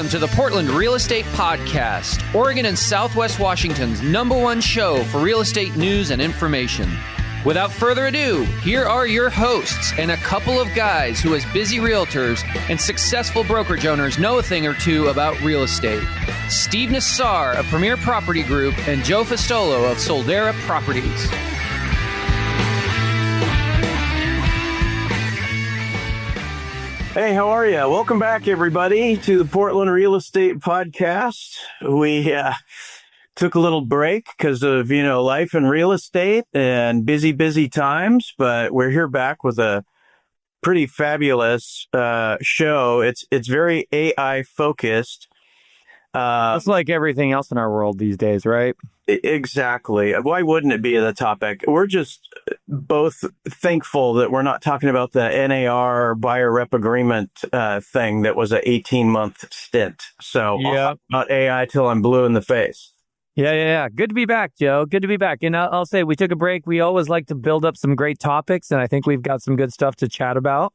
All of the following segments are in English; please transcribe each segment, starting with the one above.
Welcome to the Portland Real Estate Podcast, Oregon and Southwest Washington's #1 show for real estate news and information. Without further ado, here are your hosts and a couple of guys who, as busy realtors and successful brokerage owners, know a thing or two about real estate. Steve Nassar of Premier Property Group and Joe Fustolo of Soldera Properties. Hey, how are you? Welcome back, everybody, to the Portland Real Estate Podcast. We took a little break because of, life in real estate and busy times, but we're here back with a pretty fabulous show. It's very AI focused. It's like everything else in our world these days, right? Exactly. Why wouldn't it be the topic? We're just both thankful that we're not talking about the NAR buyer rep agreement thing that was an 18-month stint. So yeah. I'll talk about AI till I'm blue in the face. Yeah. Good to be back, Joe. Good to be back. And I'll say we took a break. We always like to build up some great topics, and I think we've got some good stuff to chat about.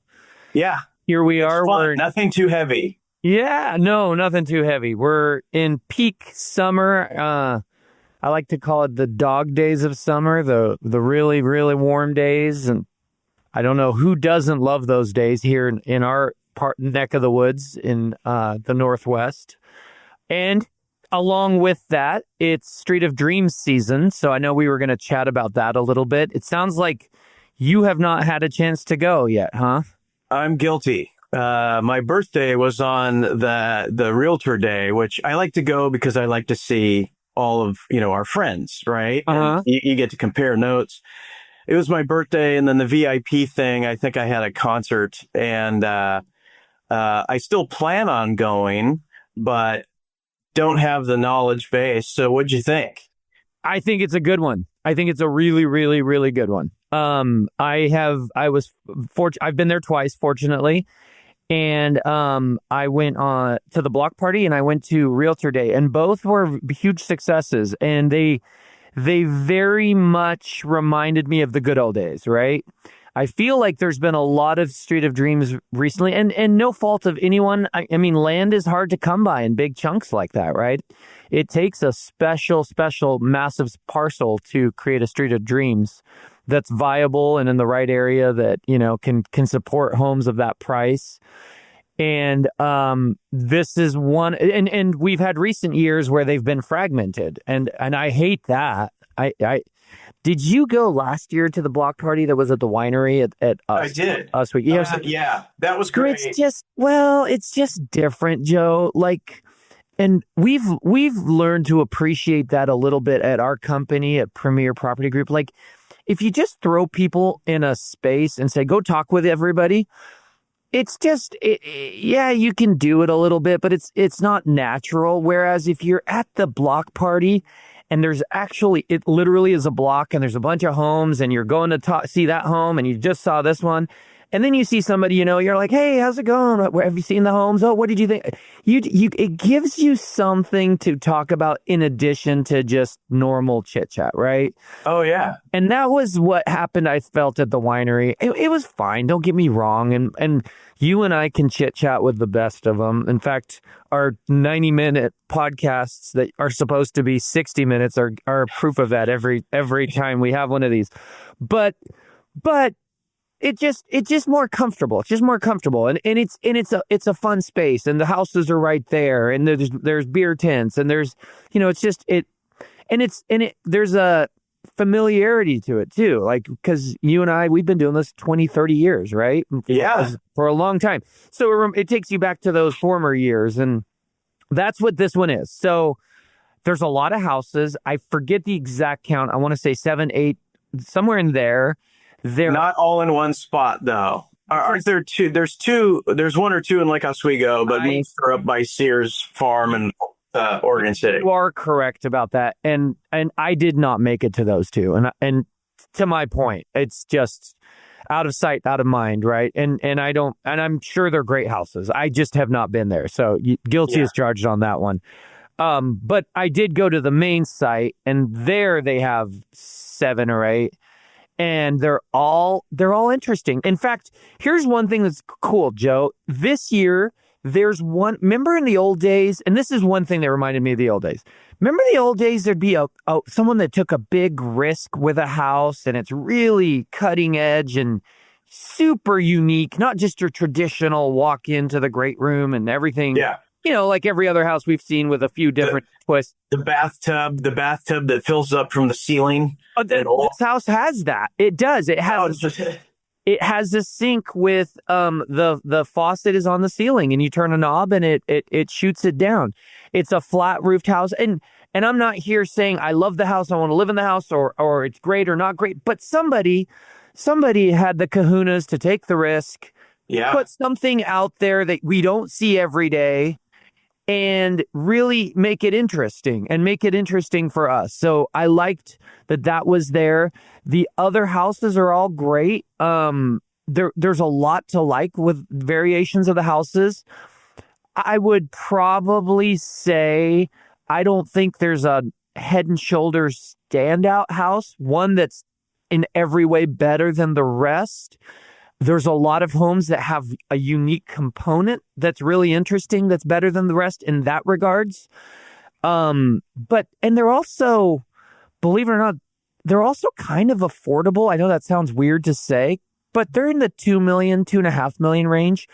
Yeah. Here we are. We're nothing too heavy. Yeah, no, nothing too heavy. We're in peak summer. I like to call it the dog days of summer, the really, really warm days. And I don't know who doesn't love those days here in our neck of the woods in the Northwest. And along with that, it's Street of Dreams season. So I know we were going to chat about that a little bit. It sounds like you have not had a chance to go yet, huh? I'm guilty. My birthday was on the Realtor Day, which I like to go because I like to see all of, our friends, right? Uh-huh. You get to compare notes. It was my birthday, and then the VIP thing, I think I had a concert, and I still plan on going, but don't have the knowledge base. So what'd you think? I think it's a good one. I think it's a really, really, really good one. I've been there twice, fortunately. And I went to the block party and I went to Realtor Day, and both were huge successes. And they very much reminded me of the good old days, right? I feel like there's been a lot of Street of Dreams recently, and no fault of anyone. I mean, land is hard to come by in big chunks like that, right? It takes a special, massive parcel to create a Street of Dreams that's viable and in the right area that, can support homes of that price. And this is one, and we've had recent years where they've been fragmented, and I hate that. I did you go last year to the block party that was at the winery at us? I did. Us week. Yeah, that was great. It's just different, Joe. And we've learned to appreciate that a little bit at our company at Premier Property Group. Like, if you just throw people in a space and say, go talk with everybody, it's just, you can do it a little bit, but it's not natural. Whereas if you're at the block party and it literally is a block and there's a bunch of homes and you're going to see that home and you just saw this one, and then you see somebody, you're like, hey, how's it going? Have you seen the homes? Oh, what did you think? It gives you something to talk about in addition to just normal chit chat, right? Oh, yeah. And that was what happened, I felt, at the winery. It was fine. Don't get me wrong. And you and I can chit chat with the best of them. In fact, our 90-minute podcasts that are supposed to be 60 minutes are proof of that every time we have one of these. But it's just more comfortable. It's just more comfortable, and it's a fun space, and the houses are right there, and there's beer tents, and there's there's a familiarity to it too, like, because you and I, we've been doing this 20, 30 years, right? Yeah, for a long time. So it takes you back to those former years, and that's what this one is. So there's a lot of houses. I forget the exact count. I want to say 7, 8, somewhere in there. They're not all in one spot, though. Aren't there two? There's two. There's one or two in Lake Oswego, but most are up by Sears Farm and Oregon City. You are correct about that, and I did not make it to those two. And to my point, it's just out of sight, out of mind, right? And I don't. And I'm sure they're great houses. I just have not been there, so guilty as charged on that one. But I did go to the main site, and there they have 7 or 8. And they're all interesting. In fact, here's one thing that's cool, Joe. This year, There's one, remember in the old days, and this is one thing that reminded me of the old days. Remember the old days, there'd be someone that took a big risk with a house, and it's really cutting edge and super unique, not just your traditional walk into the great room and everything. Yeah. Like every other house we've seen with a few different twists. The bathtub that fills up from the ceiling. This house has that. It does. It has. It has a sink with the faucet is on the ceiling, and you turn a knob and it shoots it down. It's a flat roofed house, and I'm not here saying I love the house, I want to live in the house, or it's great or not great. But somebody had the kahunas to take the risk, put something out there that we don't see every day, and really make it interesting for us. So I liked that was there. The other houses are all great. There's a lot to like with variations of the houses. I would probably say I don't think there's a head and shoulders standout house, one that's in every way better than the rest. There's a lot of homes that have a unique component that's really interesting, that's better than the rest in that regards. And they're also, believe it or not, they're also kind of affordable. I know that sounds weird to say, but they're in the $2 million, $2.5 million range.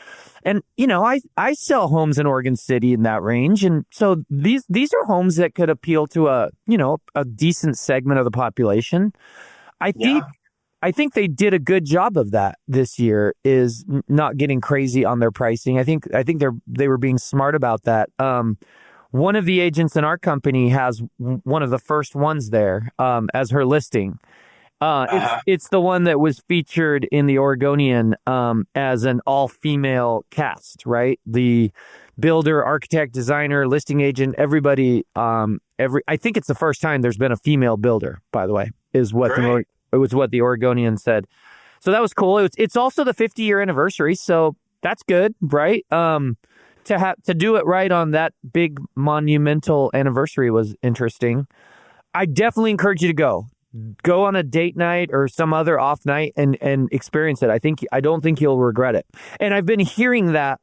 And, I sell homes in Oregon City in that range. And so these are homes that could appeal to a decent segment of the population. I think they did a good job of that this year, is not getting crazy on their pricing. I think they were being smart about that. One of the agents in our company has one of the first ones there as her listing. It's the one that was featured in the Oregonian as an all-female cast, right? The builder, architect, designer, listing agent, everybody. I think it's the first time there's been a female builder, by the way, is what it was what the Oregonian said. So that was cool. It's also the 50-year anniversary, so that's good, right? To do it right on that big monumental anniversary was interesting. I definitely encourage you to go on a date night or some other off night and experience it. I don't think you'll regret it. And I've been hearing that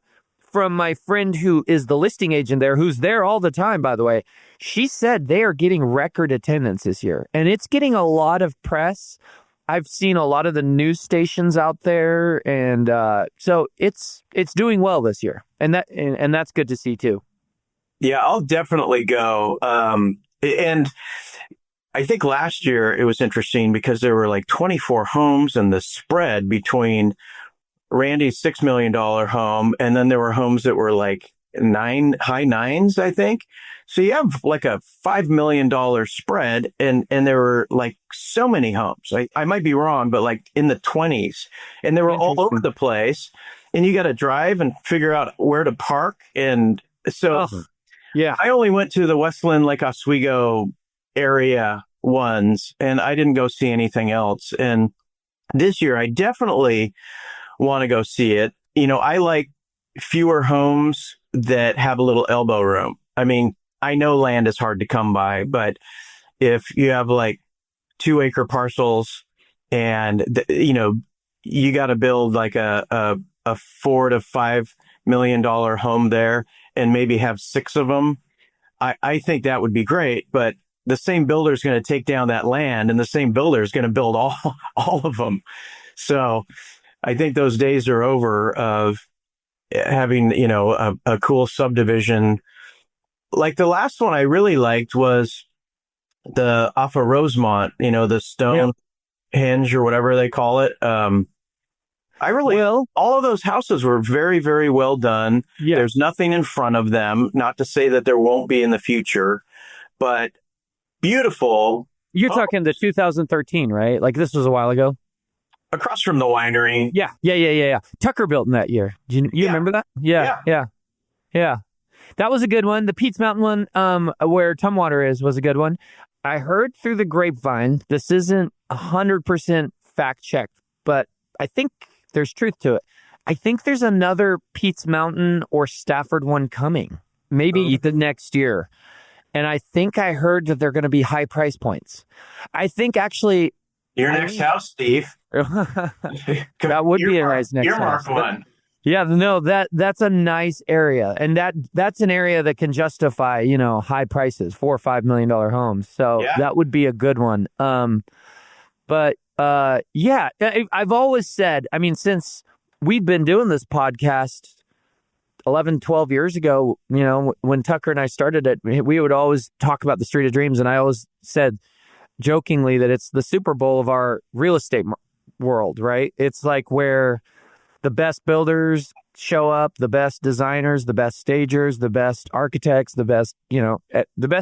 from my friend who is the listing agent there, who's there all the time, by the way. She said they are getting record attendance this year, and it's getting a lot of press. I've seen a lot of the news stations out there, and so it's doing well this year, and that's good to see too. Yeah, I'll definitely go. And I think last year it was interesting because there were like 24 homes, and the spread between Randy's $6 million home, and then there were homes that were like high nines, I think. So you have like a $5 million spread, and there were like so many homes. I might be wrong, but like in the 20s, and they were all over the place, and you got to drive and figure out where to park. And so I only went to the Westland, Lake Oswego area ones, and I didn't go see anything else. And this year I definitely want to go see it. I like fewer homes that have a little elbow room. I mean, I know land is hard to come by, but if you have like 2-acre parcels and, you got to build like a $4 to $5 million home there and maybe have 6 of them, I think that would be great. But the same builder is going to take down that land, and the same builder is going to build all of them. So I think those days are over of having, a cool subdivision. Like the last one I really liked was the off of Rosemont, the Stonehenge or whatever they call it. All of those houses were very, very well done. Yeah. There's nothing in front of them. Not to say that there won't be in the future, but beautiful. You're talking the 2013, right? Like this was a while ago. Across from the winery. Yeah. Tucker built in that year. Do you remember that? Yeah. That was a good one. The Pete's Mountain one, where Tumwater was a good one. I heard through the grapevine, this isn't 100% fact checked, but I think there's truth to it. I think there's another Pete's Mountain or Stafford one coming, maybe the next year. And I think I heard that they're going to be high price points. I think actually... Your next house, Steve. That would be a nice next house. Earmark one. Yeah, no, that's a nice area, and that's an area that can justify, high prices, $4 or $5 million homes. So Yeah. that would be a good one. But yeah, I've always said, I mean, since we've been doing this podcast 11, 12 years ago, when Tucker and I started it, we would always talk about the Street of Dreams, and I always said jokingly that it's the Super Bowl of our real estate world, right? It's like where the best builders show up, the best designers, the best stagers, the best architects, the best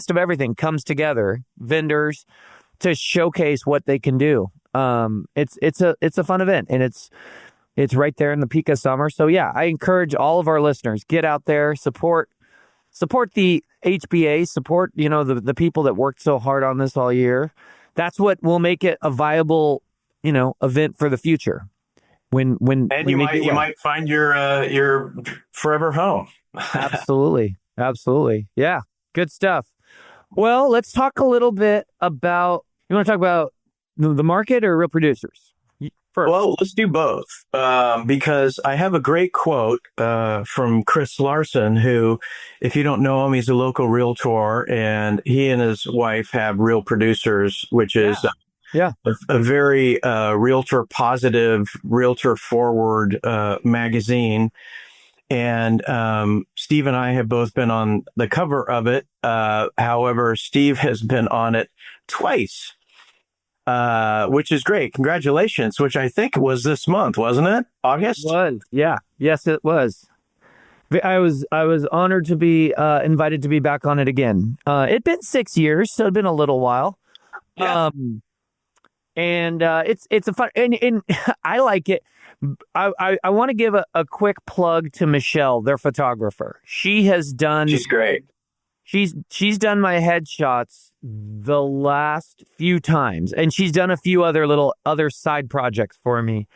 of everything comes together, vendors, to showcase what they can do. It's a fun event, and it's right there in the peak of summer. So yeah, I encourage all of our listeners, get out there, support the HBA, support, the people that worked so hard on this all year. That's what will make it a viable, event for the future. When And you might find your forever home. Absolutely. Yeah. Good stuff. Well, let's talk a little bit about, you want to talk about the market or real producers? First. Well, let's do both, because I have a great quote from Chris Larson, who, if you don't know him, he's a local realtor, and he and his wife have Real Producers, which is a very realtor positive, realtor forward magazine. And Steve and I have both been on the cover of it. However, Steve has been on it twice. Which is great. Congratulations, which I think was this month, wasn't it? August? It was. Yeah. Yes, it was. I was honored to be invited to be back on it again. It'd been 6 years, so it'd been a little while. Yeah. And it's a fun, and I like it. I want to give a quick plug to Michelle, their photographer. She's great. She's done my headshots the last few times, and she's done a few other side projects for me,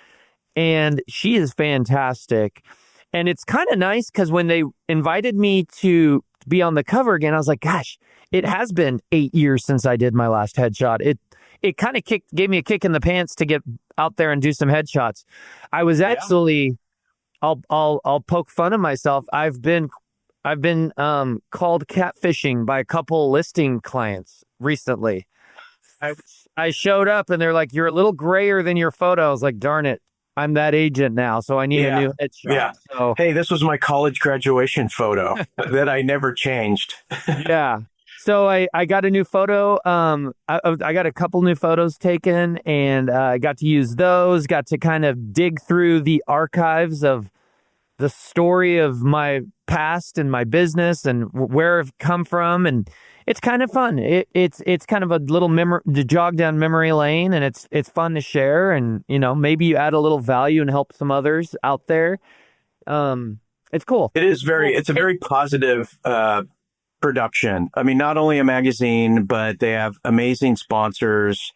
and she is fantastic. And it's kind of nice because when they invited me to be on the cover again, I was like, gosh, it has been 8 years since I did my last headshot. It kind of gave me a kick in the pants to get out there and do some headshots. I was actually, I'll poke fun of myself. I've been called catfishing by a couple listing clients recently. I showed up and they're like, "You're a little grayer than your photo." I was like, "Darn it, I'm that agent now, so I need a new headshot." Yeah. So, hey, this was my college graduation photo that I never changed. Yeah. So I got a new photo. I got a couple new photos taken, and I got to use those. Got to kind of dig through the archives of the story of my past and my business and where I've come from, and it's kind of fun. It's kind of a little to jog down memory lane, and it's fun to share, and maybe you add a little value and help some others out there. It's cool. It's a very positive production. I mean, not only a magazine, but they have amazing sponsors.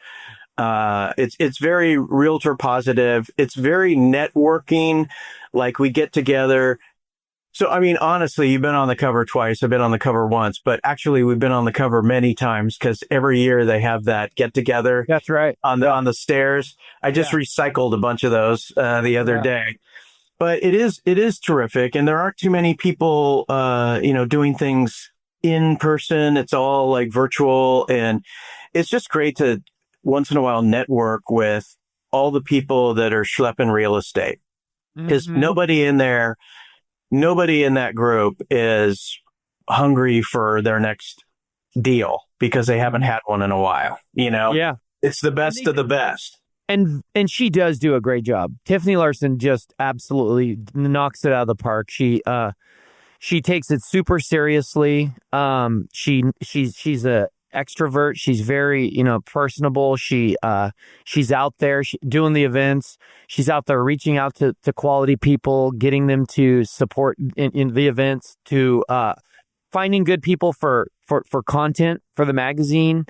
It's very realtor positive. It's very networking. Like, we get together. So, I mean, honestly, you've been on the cover twice. I've been on the cover once, but actually we've been on the cover many times because every year they have that get together. That's right. On the stairs. I just recycled a bunch of those the other day. But it is terrific, and there aren't too many people doing things in person. It's all like virtual, and it's just great to once in a while network with all the people that are schlepping real estate, because nobody in that group is hungry for their next deal because they haven't had one in a while. Yeah, it's the best of the best. And she does do a great job. Tiffany Larson just absolutely knocks it out of the park. She takes it super seriously. She's a extrovert. She's very, personable. She's out there doing the events. She's out there reaching out to quality people, getting them to support in the events, to finding good people for content for the magazine.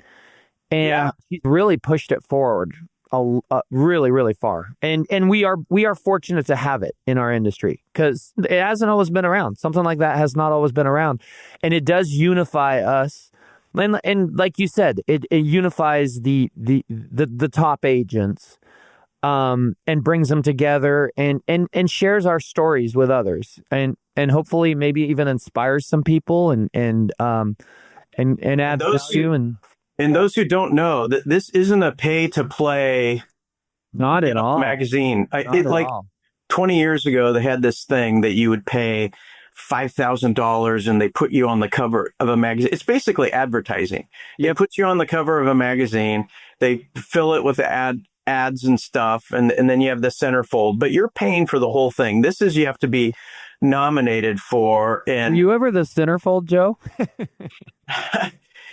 And she's really pushed it forward really, really far. And we are fortunate to have it in our industry because it hasn't always been around. Something like that has not always been around. And it does unify us. And like you said, it unifies the top agents and brings them together and shares our stories with others and hopefully maybe even inspires some people and add value. And those who don't know that this isn't a pay to play not at all magazine. Like 20 years ago, they had this thing that you would pay $5,000 and they put you on the cover of a magazine. It's basically advertising. It puts you on the cover of a magazine. They fill it with ads and stuff. And then you have the centerfold, but you're paying for the whole thing. This is, you have to be nominated for. And were you ever the centerfold, Joe?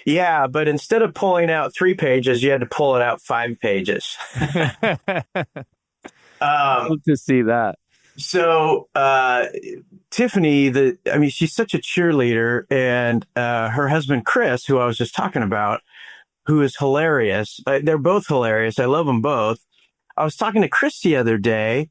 Yeah, but instead of pulling out 3 pages, you had to pull it out 5 pages. Love to see that. So Tiffany, she's such a cheerleader, and her husband Chris, who I was just talking about, who is hilarious. They're both hilarious. I love them both. I was talking to Chris the other day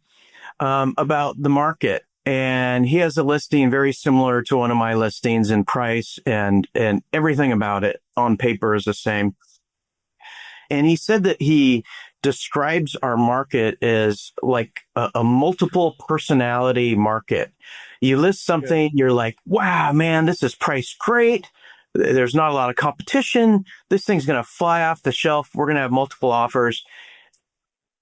about the market. And he has a listing very similar to one of my listings in price and everything about it on paper is the same. And he said that he describes our market as like a multiple personality market. You list something, you're like, wow, man, this is priced great. There's not a lot of competition. This thing's going to fly off the shelf. We're going to have multiple offers.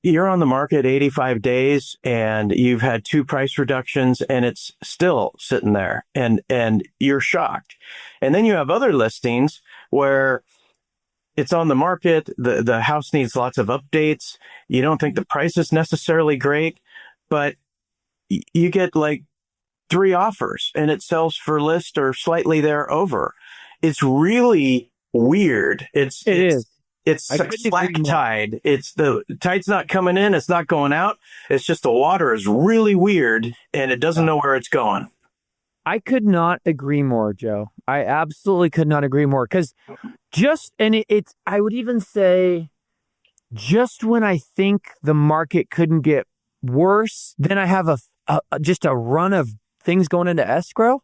You're on the market 85 days and you've had 2 price reductions and it's still sitting there and you're shocked. And then you have other listings where it's on the market. The house needs lots of updates. You don't think the price is necessarily great, but you get like 3 offers and it sells for list or slightly there over. It's really weird. It is. It's like slack tide. It's the tide's not coming in. It's not going out. It's just the water is really weird and it doesn't know where it's going. I could not agree more, Joe. I absolutely could not agree more. Because I would even say just when I think the market couldn't get worse, then I have just a run of things going into escrow.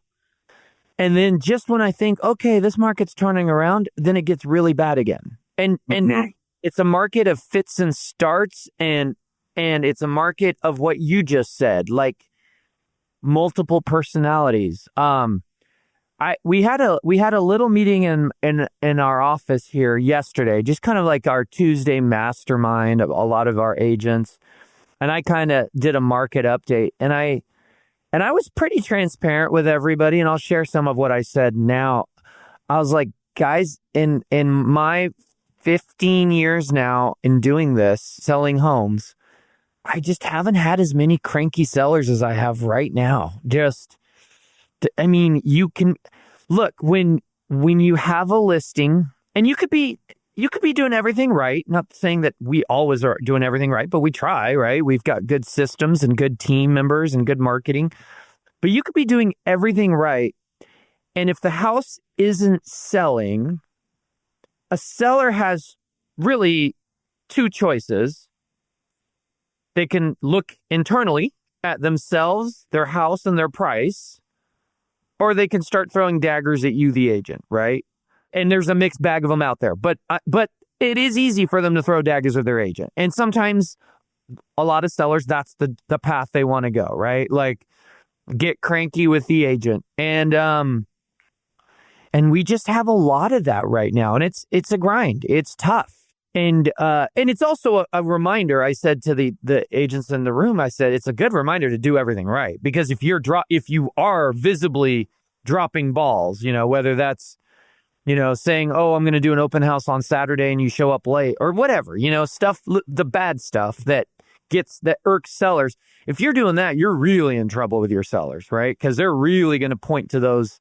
And then just when I think, okay, this market's turning around, then it gets really bad again. And it's a market of fits and starts, and it's a market of what you just said, like multiple personalities. We had a little meeting in our office here yesterday, just kind of like our Tuesday mastermind of a lot of our agents, and I kind of did a market update, and I was pretty transparent with everybody, and I'll share some of what I said now. I was like, guys, in my 15 years now in doing this, selling homes, I just haven't had as many cranky sellers as I have right now. You can look when you have a listing, and you could be doing everything right. Not saying that we always are doing everything right, but we try, right? We've got good systems and good team members and good marketing, but you could be doing everything right. And if the house isn't selling, a seller has really 2 choices. They can look internally at themselves, their house, and their price, or they can start throwing daggers at you, the agent, right? And there's a mixed bag of them out there. But it is easy for them to throw daggers at their agent. And sometimes a lot of sellers, that's the path they want to go, right? Like get cranky with the agent. And we just have a lot of that right now. And it's a grind. It's tough. And it's also a reminder. I said to the agents in the room, I said, it's a good reminder to do everything right. Because if you are visibly dropping balls, whether that's, saying, oh, I'm going to do an open house on Saturday and you show up late or whatever, stuff, the bad stuff that irks sellers. If you're doing that, you're really in trouble with your sellers, right? Because they're really going to point to those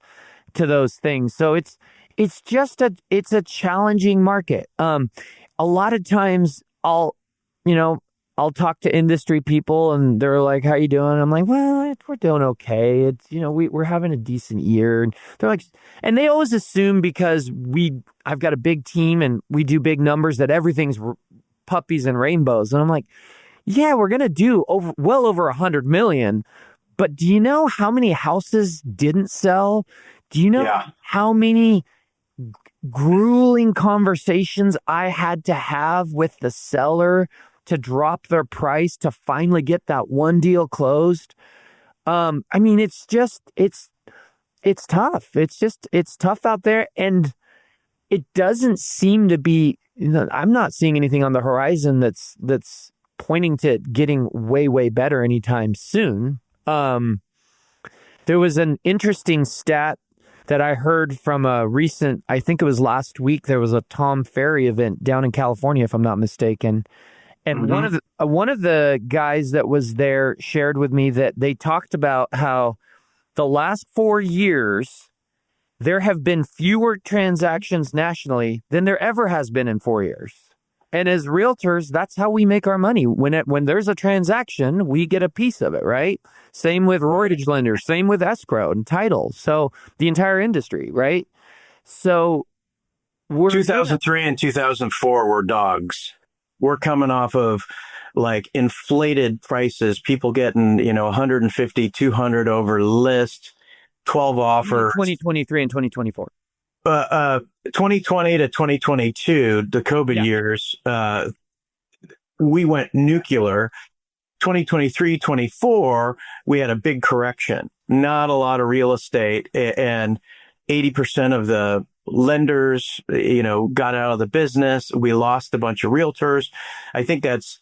things. So it's a challenging market. A lot of times I'll talk to industry people and they're like, how you doing? I'm like, well, we're doing okay. It's, we're having a decent year. And they're like, and they always assume because I've got a big team and we do big numbers that everything's puppies and rainbows. And I'm like, yeah, we're going to do well over 100 million. But do you know how many houses didn't sell? Do you know how many grueling conversations I had to have with the seller to drop their price to finally get that one deal closed. I mean, it's tough. It's tough out there, and it doesn't seem to be, I'm not seeing anything on the horizon that's pointing to it getting way, way better anytime soon. There was an interesting stat that I heard from a recent, I think it was last week, there was a Tom Ferry event down in California, if I'm not mistaken. And one of the guys that was there shared with me that they talked about how the last 4 years, there have been fewer transactions nationally than there ever has been in 4 years. And as realtors, that's how we make our money. When there's a transaction, we get a piece of it, right? Same with mortgage lenders, same with escrow and title. So the entire industry, right? So 2003 and 2004 were dogs. We're coming off of like inflated prices, people getting, 150, 200 over list, 12 offers. 2023 and 2024. 2020 to 2022, the COVID years, we went nuclear. 2023, 24, we had a big correction. Not a lot of real estate, and 80% of the lenders, got out of the business. We lost a bunch of realtors. I think that's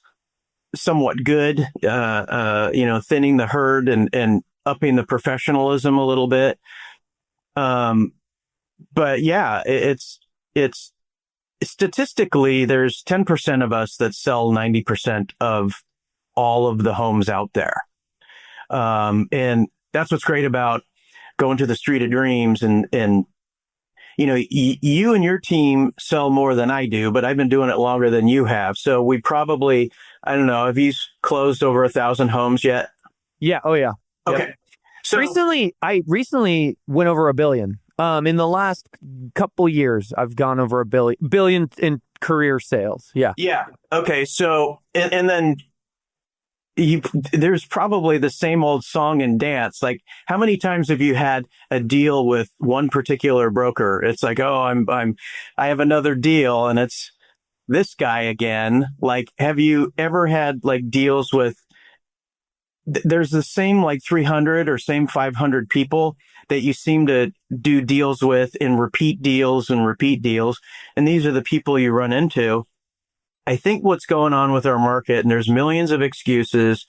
somewhat good, thinning the herd and upping the professionalism a little bit. But yeah, it's statistically, there's 10% of us that sell 90% of all of the homes out there. And that's what's great about going to the Street of Dreams and you and your team sell more than I do, but I've been doing it longer than you have. So we probably, I don't know, have you closed over 1,000 homes yet? Yeah. Oh yeah. Okay. Yep. So I recently went over $1 billion. In the last couple years, I've gone over $1 billion in career sales. Yeah. Yeah. Okay. So, and then there's probably the same old song and dance. Like, how many times have you had a deal with one particular broker? It's like, oh, I have another deal, and it's this guy again. Like, have you ever had like deals with, there's the same like 300 or same 500 people that you seem to do deals with in repeat deals. And these are the people you run into. I think what's going on with our market, and there's millions of excuses.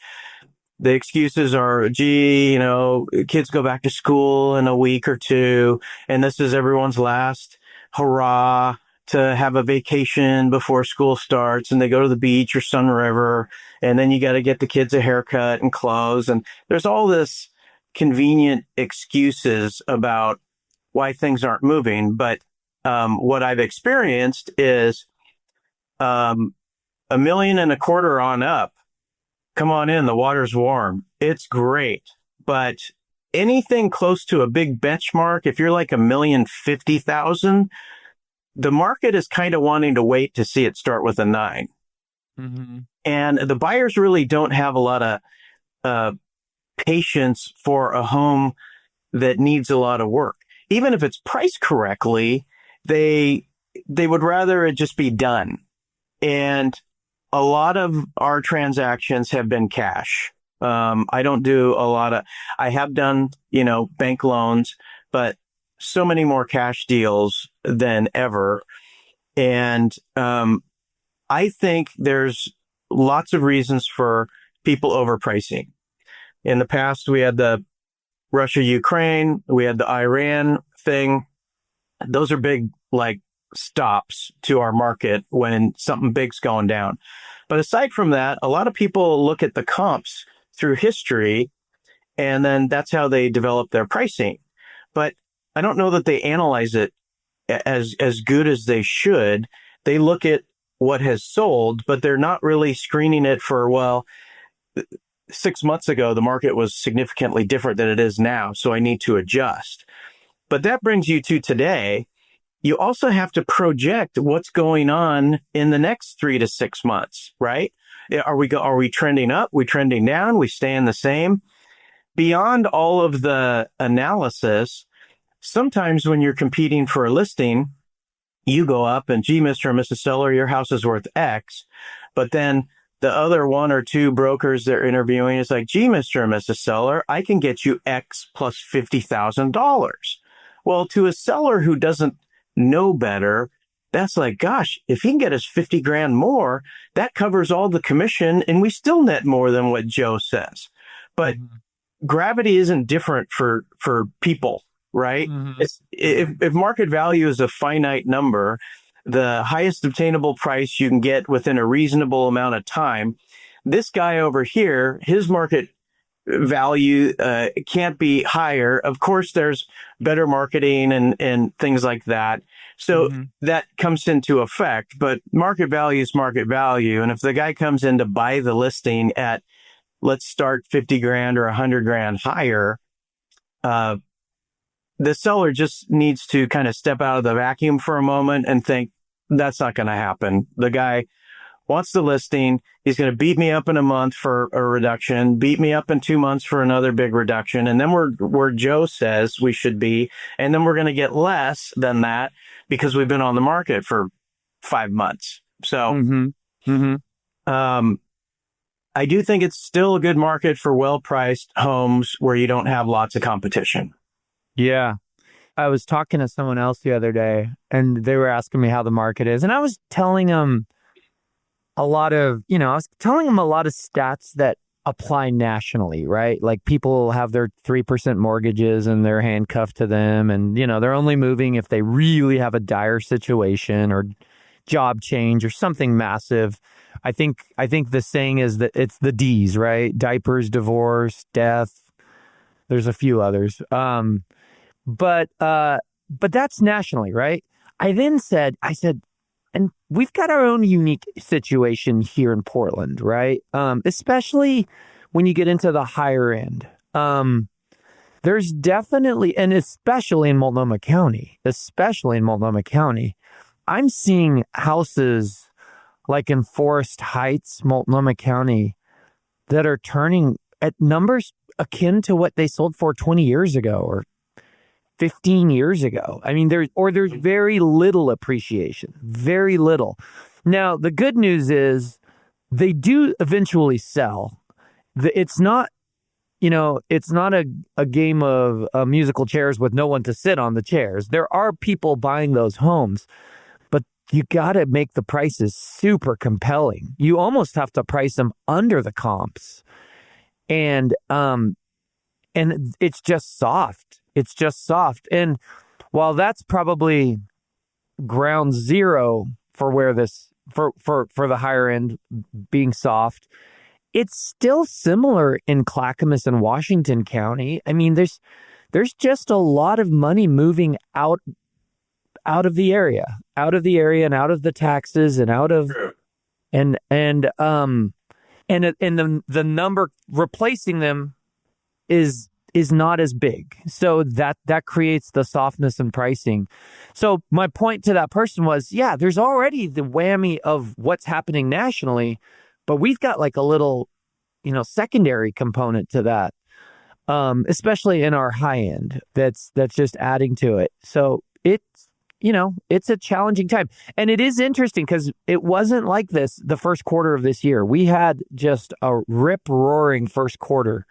The excuses are, kids go back to school in a week or two, and this is everyone's last hurrah to have a vacation before school starts, and they go to the beach or Sun River, and then you got to get the kids a haircut and clothes. And there's all this convenient excuses about why things aren't moving. But what I've experienced is $1.25 million on up. Come on in. The water's warm. It's great. But anything close to a big benchmark, if you're like $1,050,000, the market is kind of wanting to wait to see it start with a 9. Mm-hmm. And the buyers really don't have a lot of patience for a home that needs a lot of work. Even if it's priced correctly, they would rather it just be done. And a lot of our transactions have been cash. I don't do I have done, bank loans, but so many more cash deals than ever. And I think there's lots of reasons for people overpricing. In the past, we had the Russia-Ukraine, we had the Iran thing. Those are big, stops to our market when something big's going down. But aside from that, a lot of people look at the comps through history, and then that's how they develop their pricing. But I don't know that they analyze it as good as they should. They look at what has sold, but they're not really screening it for, 6 months ago, the market was significantly different than it is now, so I need to adjust. But that brings you to today. You also have to project what's going on in the next 3 to 6 months, right? Are we trending up? We trending down? We staying the same? Beyond all of the analysis, sometimes when you're competing for a listing, you go up and, gee, Mr. and Mrs. Seller, your house is worth X. But then the other one or two brokers they're interviewing is like, gee, Mr. and Mrs. Seller, I can get you X plus $50,000. Well, to a seller who doesn't know better, that's like, gosh, if he can get us 50 grand more, that covers all the commission and we still net more than what Joe says. But gravity isn't different for people, right? If market value is a finite number, the highest obtainable price you can get within a reasonable amount of time, this guy over here, his market value can't be higher. Of course, there's better marketing and things like that. So that comes into effect, but market value is market value. And if the guy comes in to buy the listing at, let's start 50 grand or 100 grand higher, the seller just needs to kind of step out of the vacuum for a moment and think that's not going to happen. The guy wants the listing. He's going to beat me up in a month for a reduction, beat me up in 2 months for another big reduction. And then we're where Joe says we should be. And then we're going to get less than that because we've been on the market for 5 months. So, I do think it's still a good market for well-priced homes where you don't have lots of competition. Yeah. I was talking to someone else the other day and they were asking me how the market is. And I was telling them a lot of stats that apply nationally, right? Like people have their 3% mortgages and they're handcuffed to them. And, they're only moving if they really have a dire situation or job change or something massive. I think the saying is that it's the D's, right? Diapers, divorce, death. There's a few others. But that's nationally, right? I said, and we've got our own unique situation here in Portland, right? Especially when you get into the higher end. There's definitely, and especially in Multnomah County, I'm seeing houses like in Forest Heights, Multnomah County, that are turning at numbers akin to what they sold for 20 years ago or 15 years ago. I mean, there's very little appreciation, very little. Now, the good news is they do eventually sell. It's not, it's not a game of musical chairs with no one to sit on the chairs. There are people buying those homes, but you got to make the prices super compelling. You almost have to price them under the comps. And it's just soft. It's just soft. And while that's probably ground zero for where this, for the higher end being soft, it's still similar in Clackamas and Washington County. I mean, there's just a lot of money moving out of the area and out of the taxes and out of, and the number replacing them is not as big. So that creates the softness in pricing. So my point to that person was, yeah, there's already the whammy of what's happening nationally, but we've got like a little, secondary component to that, especially in our high end. That's just adding to it. So it's a challenging time. And it is interesting because it wasn't like this the first quarter of this year. We had just a rip-roaring first quarter.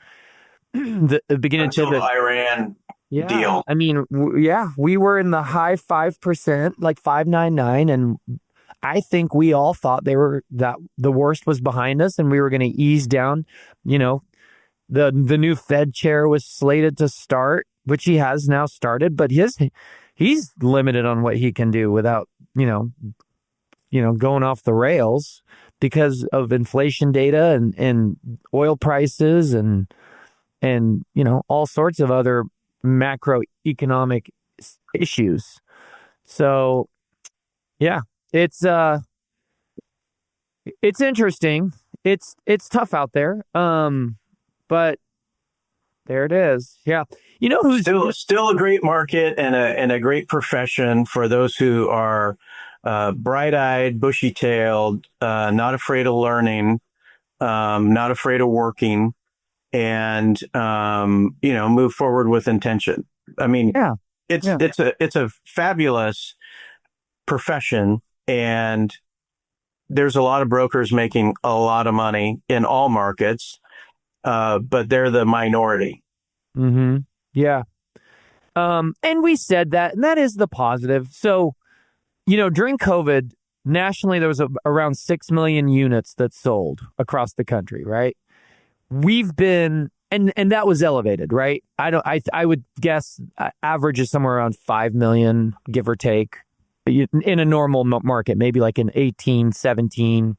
The beginning until to the Iran deal. I mean, we were in the high 5%, like 5.99, and I think we all thought that the worst was behind us, and we were going to ease down. The new Fed chair was slated to start, which he has now started, but he's limited on what he can do without going off the rails because of inflation data and oil prices and all sorts of other macroeconomic issues. So, yeah, it's interesting. It's tough out there. But there it is. Yeah. Who's still a great market and a great profession for those who are bright-eyed, bushy-tailed, not afraid of learning, not afraid of working, and move forward with intention. I mean, it's a fabulous profession, and there's a lot of brokers making a lot of money in all markets, but they're the minority. Mm-hmm. Yeah. And we said that, and that is the positive. So, during COVID, nationally, there was around 6 million units that sold across the country, right? We've been, and that was elevated, right? I would guess average is somewhere around 5 million, give or take, in a normal market, maybe like in 18, 17,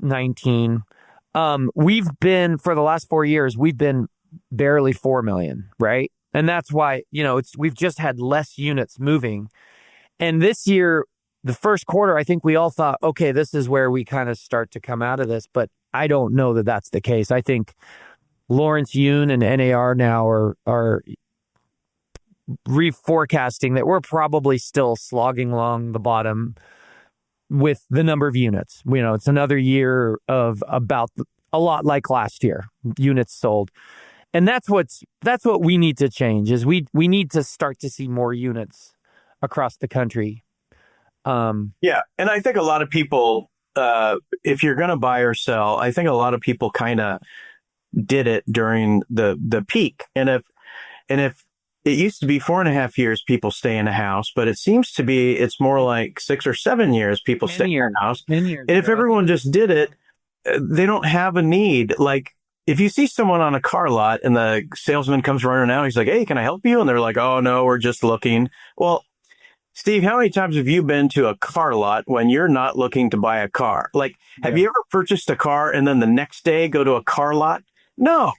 19. We've been, for the last 4 years, we've been barely 4 million, right? And that's why, we've just had less units moving. And this year, the first quarter, I think we all thought, okay, this is where we kind of start to come out of this. But I don't know that that's the case. I think Lawrence Yun and NAR now are reforecasting that we're probably still slogging along the bottom with the number of units. It's another year of about a lot like last year, units sold. And that's what we need to change is we need to start to see more units across the country. Yeah. And I think a lot of people, if you're going to buy or sell, I think a lot of people kind of did it during the peak. And if it used to be 4.5 years people stay in a house, but it seems to be, it's more like 6 or 7 years people stay in a house. 10 years, and if everyone just did it, they don't have a need. Like, if you see someone on a car lot and the salesman comes running out, he's like, "Hey, can I help you?" And they're like, "Oh, no, we're just looking." Well, Steve, how many times have you been to a car lot when you're not looking to buy a car? Like, have you ever purchased a car and then the next day go to a car lot? No,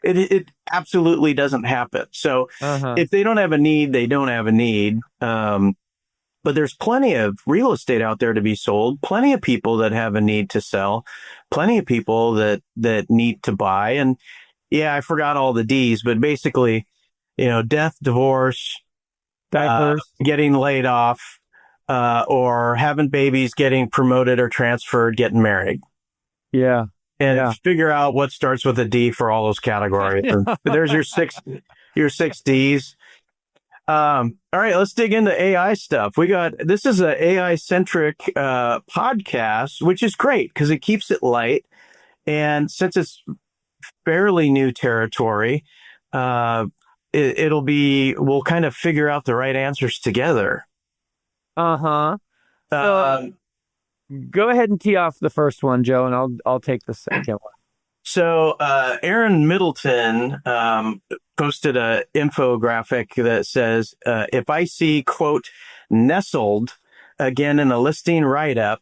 it absolutely doesn't happen. So if they don't have a need, they don't have a need. But there's plenty of real estate out there to be sold, plenty of people that have a need to sell, plenty of people that need to buy. And yeah, I forgot all the D's, but basically, death, divorce, diapers, getting laid off, or having babies, getting promoted or transferred, getting married. Yeah. And figure out what starts with a D for all those categories. There's your six D's. All right, let's dig into AI stuff. This is an AI centric podcast, which is great because it keeps it light. And since it's fairly new territory, we'll kind of figure out the right answers together. So, go ahead and tee off the first one, Joe, and I'll take the second one. So Aaron Middleton posted an infographic that says, if I see, quote, nestled again in a listing write-up,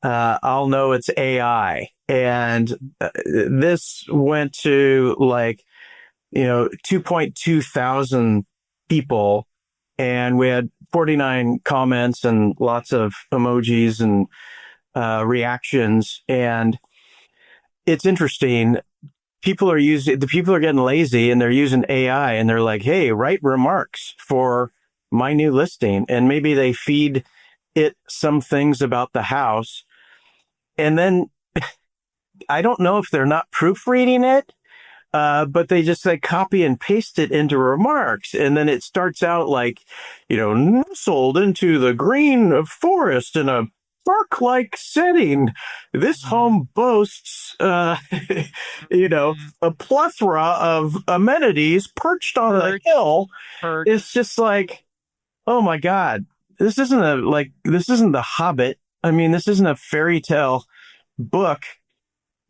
I'll know it's AI. And this went to 2.2 thousand people, and we had 49 comments and lots of emojis and reactions. And it's interesting. People are getting lazy and they're using AI and they're like, "Hey, write remarks for my new listing." And maybe they feed it some things about the house. And then I don't know if they're not proofreading it, but they just copy and paste it into remarks. And then it starts out like, nestled into the green forest in a park-like setting. This home boasts, a plethora of amenities perched on a hill. It's just like, oh my God, this isn't The Hobbit. I mean, this isn't a fairy tale book.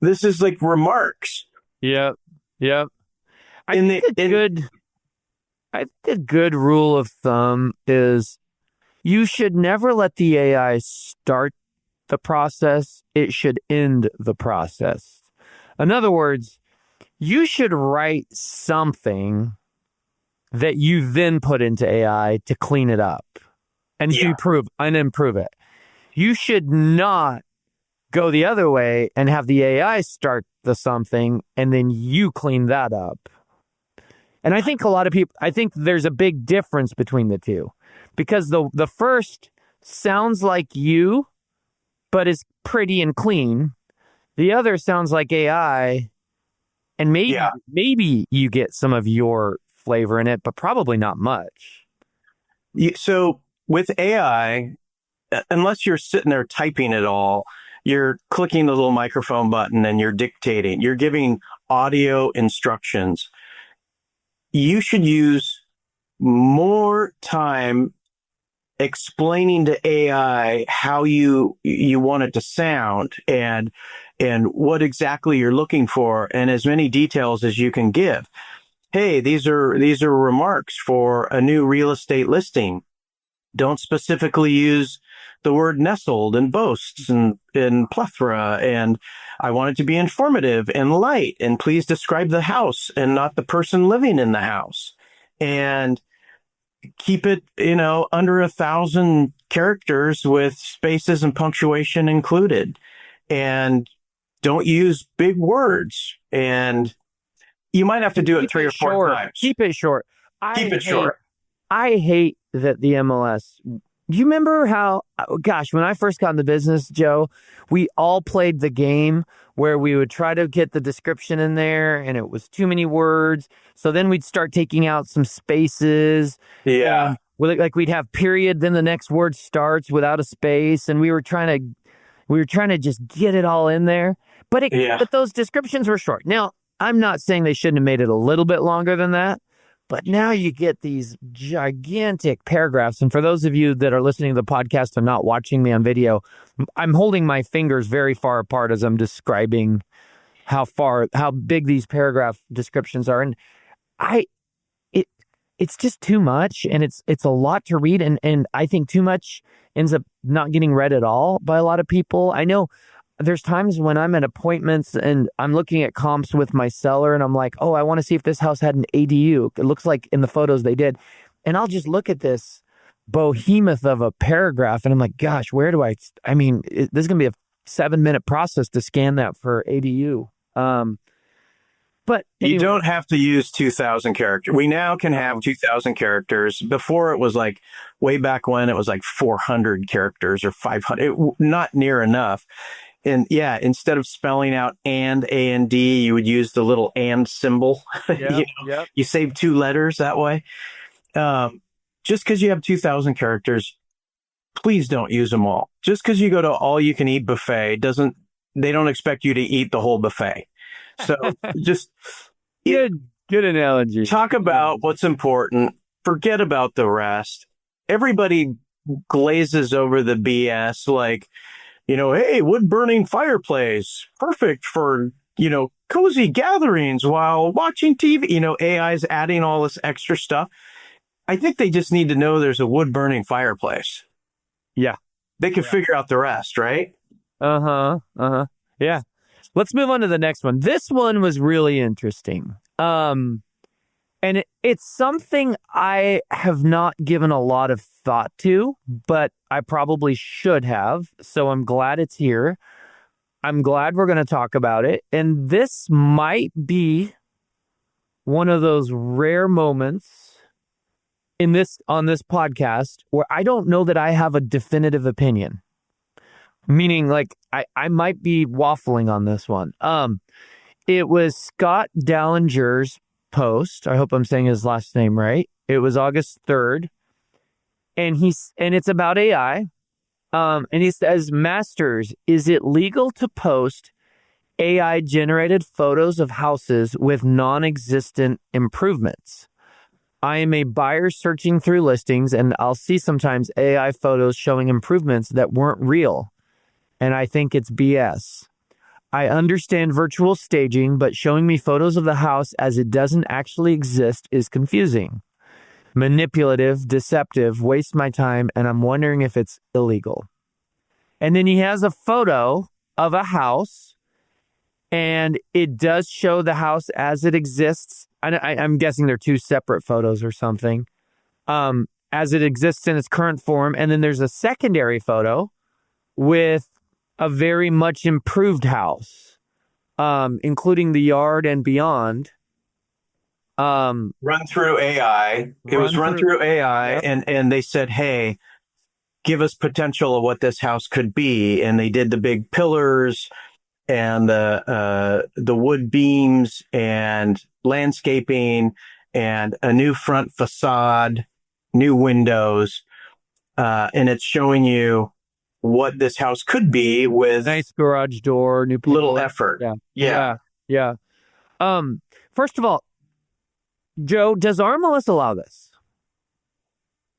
This is like remarks. Yep. I think a good rule of thumb is you should never let the AI start the process. It should end the process. In other words, you should write something that you then put into AI to clean it up and improve it. You should not go the other way and have the AI start the something and then you clean that up. And I think there's a big difference between the two, because the first sounds like you, but is pretty and clean. The other sounds like AI, and maybe you get some of your flavor in it, but probably not much. So with AI, unless you're sitting there typing it all, you're clicking the little microphone button and you're dictating, you're giving audio instructions. You should use more time explaining to AI how you want it to sound and what exactly you're looking for, and as many details as you can give. Hey, these are remarks for a new real estate listing. Don't specifically use the word nestled and boasts and plethora, and I want it to be informative and light, and please describe the house and not the person living in the house, and keep it, under 1,000 characters with spaces and punctuation included, and don't use big words, and you might have to do it 3 or 4 times. Keep it short. Short. I hate that the MLS. Do you remember how, when I first got in the business, Joe, we all played the game where we would try to get the description in there and it was too many words. So then we'd start taking out some spaces. Yeah. We'd have period, then the next word starts without a space. And we were trying to just get it all in there. But those descriptions were short. Now, I'm not saying they shouldn't have made it a little bit longer than that. But now you get these gigantic paragraphs. And for those of you that are listening to the podcast and not watching me on video, I'm holding my fingers very far apart as I'm describing how big these paragraph descriptions are. And it's just too much, and it's a lot to read. And I think too much ends up not getting read at all by a lot of people. I know there's times when I'm at appointments and I'm looking at comps with my seller and I'm like, oh, I want to see if this house had an ADU. It looks like in the photos they did. And I'll just look at this behemoth of a paragraph and I'm like, gosh, where do this is going to be a 7-minute process to scan that for ADU. But anyway. You don't have to use 2,000 characters. We now can have 2,000 characters. Before it was like, way back when, it was like 400 characters or 500, not near enough. And yeah, instead of spelling out A and D, you would use the little and symbol. You save 2 letters that way. Just because you have 2,000 characters, please don't use them all. Just because you go to all you can eat buffet they don't expect you to eat the whole buffet. So just good analogy. Talk about what's important. Forget about the rest. Everybody glazes over the BS like, hey, wood-burning fireplace, perfect for, cozy gatherings while watching TV. AI's adding all this extra stuff. I think they just need to know there's a wood-burning fireplace. Yeah. They can figure out the rest, right? Yeah. Let's move on to the next one. This one was really interesting. And it's something I have not given a lot of thought to, but I probably should have. So I'm glad it's here. I'm glad we're going to talk about it. And this might be one of those rare moments on this podcast where I don't know that I have a definitive opinion. Meaning, like, I might be waffling on this one. It was Scott Dallinger's post. I hope I'm saying his last name right. It was August 3rd. And it's about AI. And he says, Masters, is it legal to post AI generated photos of houses with non-existent improvements? I am a buyer searching through listings and I'll see sometimes AI photos showing improvements that weren't real. And I think it's BS. I understand virtual staging, but showing me photos of the house as it doesn't actually exist is confusing, manipulative, deceptive, waste my time, and I'm wondering if it's illegal. And then he has a photo of a house, and it does show the house as it exists. I'm guessing they're 2 separate photos or something, as it exists in its current form. And then there's a secondary photo with a very much improved house, including the yard and beyond. Run through AI. It was run through AI, yep. and they said, hey, give us potential of what this house could be. And they did the big pillars and the wood beams and landscaping and a new front facade, new windows. And it's showing you what this house could be with Nice garage door, new little effort. Yeah. First of all, Joe, does RMLS allow this?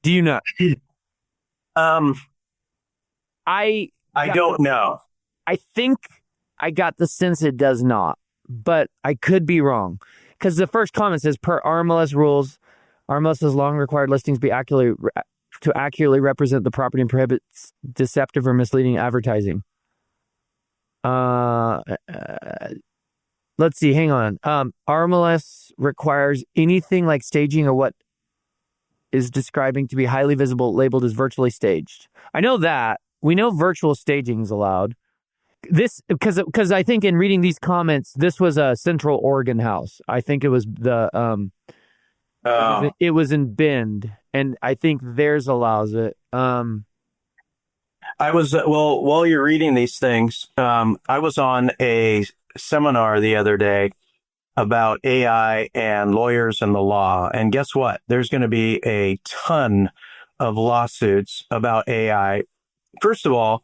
Do you know? I don't know. I think I got the sense it does not, but I could be wrong. Because the first comment says, per RMLS rules, RMLS has long required listings be accurately represent the property and prohibits deceptive or misleading advertising. Let's see, hang on. RMLS requires anything like staging or what is describing to be highly visible labeled as virtually staged. I know that. We know virtual staging is allowed. This because I think in reading these comments, this was a Central Oregon house. I think it was it was in Bend, and I think theirs allows it. I was while you're reading these things, I was on a seminar the other day about AI and lawyers and the law, and guess what? There's going to be a ton of lawsuits about AI. First of all,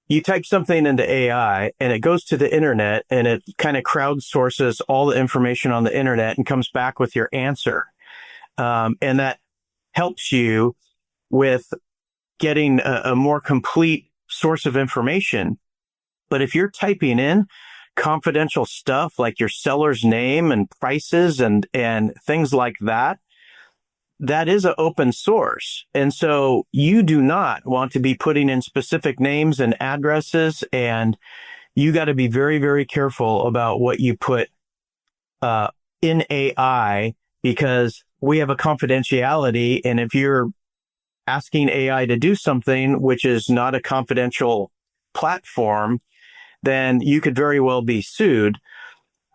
you type something into AI and it goes to the internet and it kind of crowdsources all the information on the internet and comes back with your answer. And that helps you with getting a more complete source of information. But if you're typing in confidential stuff like your seller's name and prices and things like that, that is an open source. And so you do not want to be putting in specific names and addresses, and you got to be very, very careful about what you put in AI, because we have a confidentiality. And if you're asking AI to do something which is not a confidential platform, then you could very well be sued.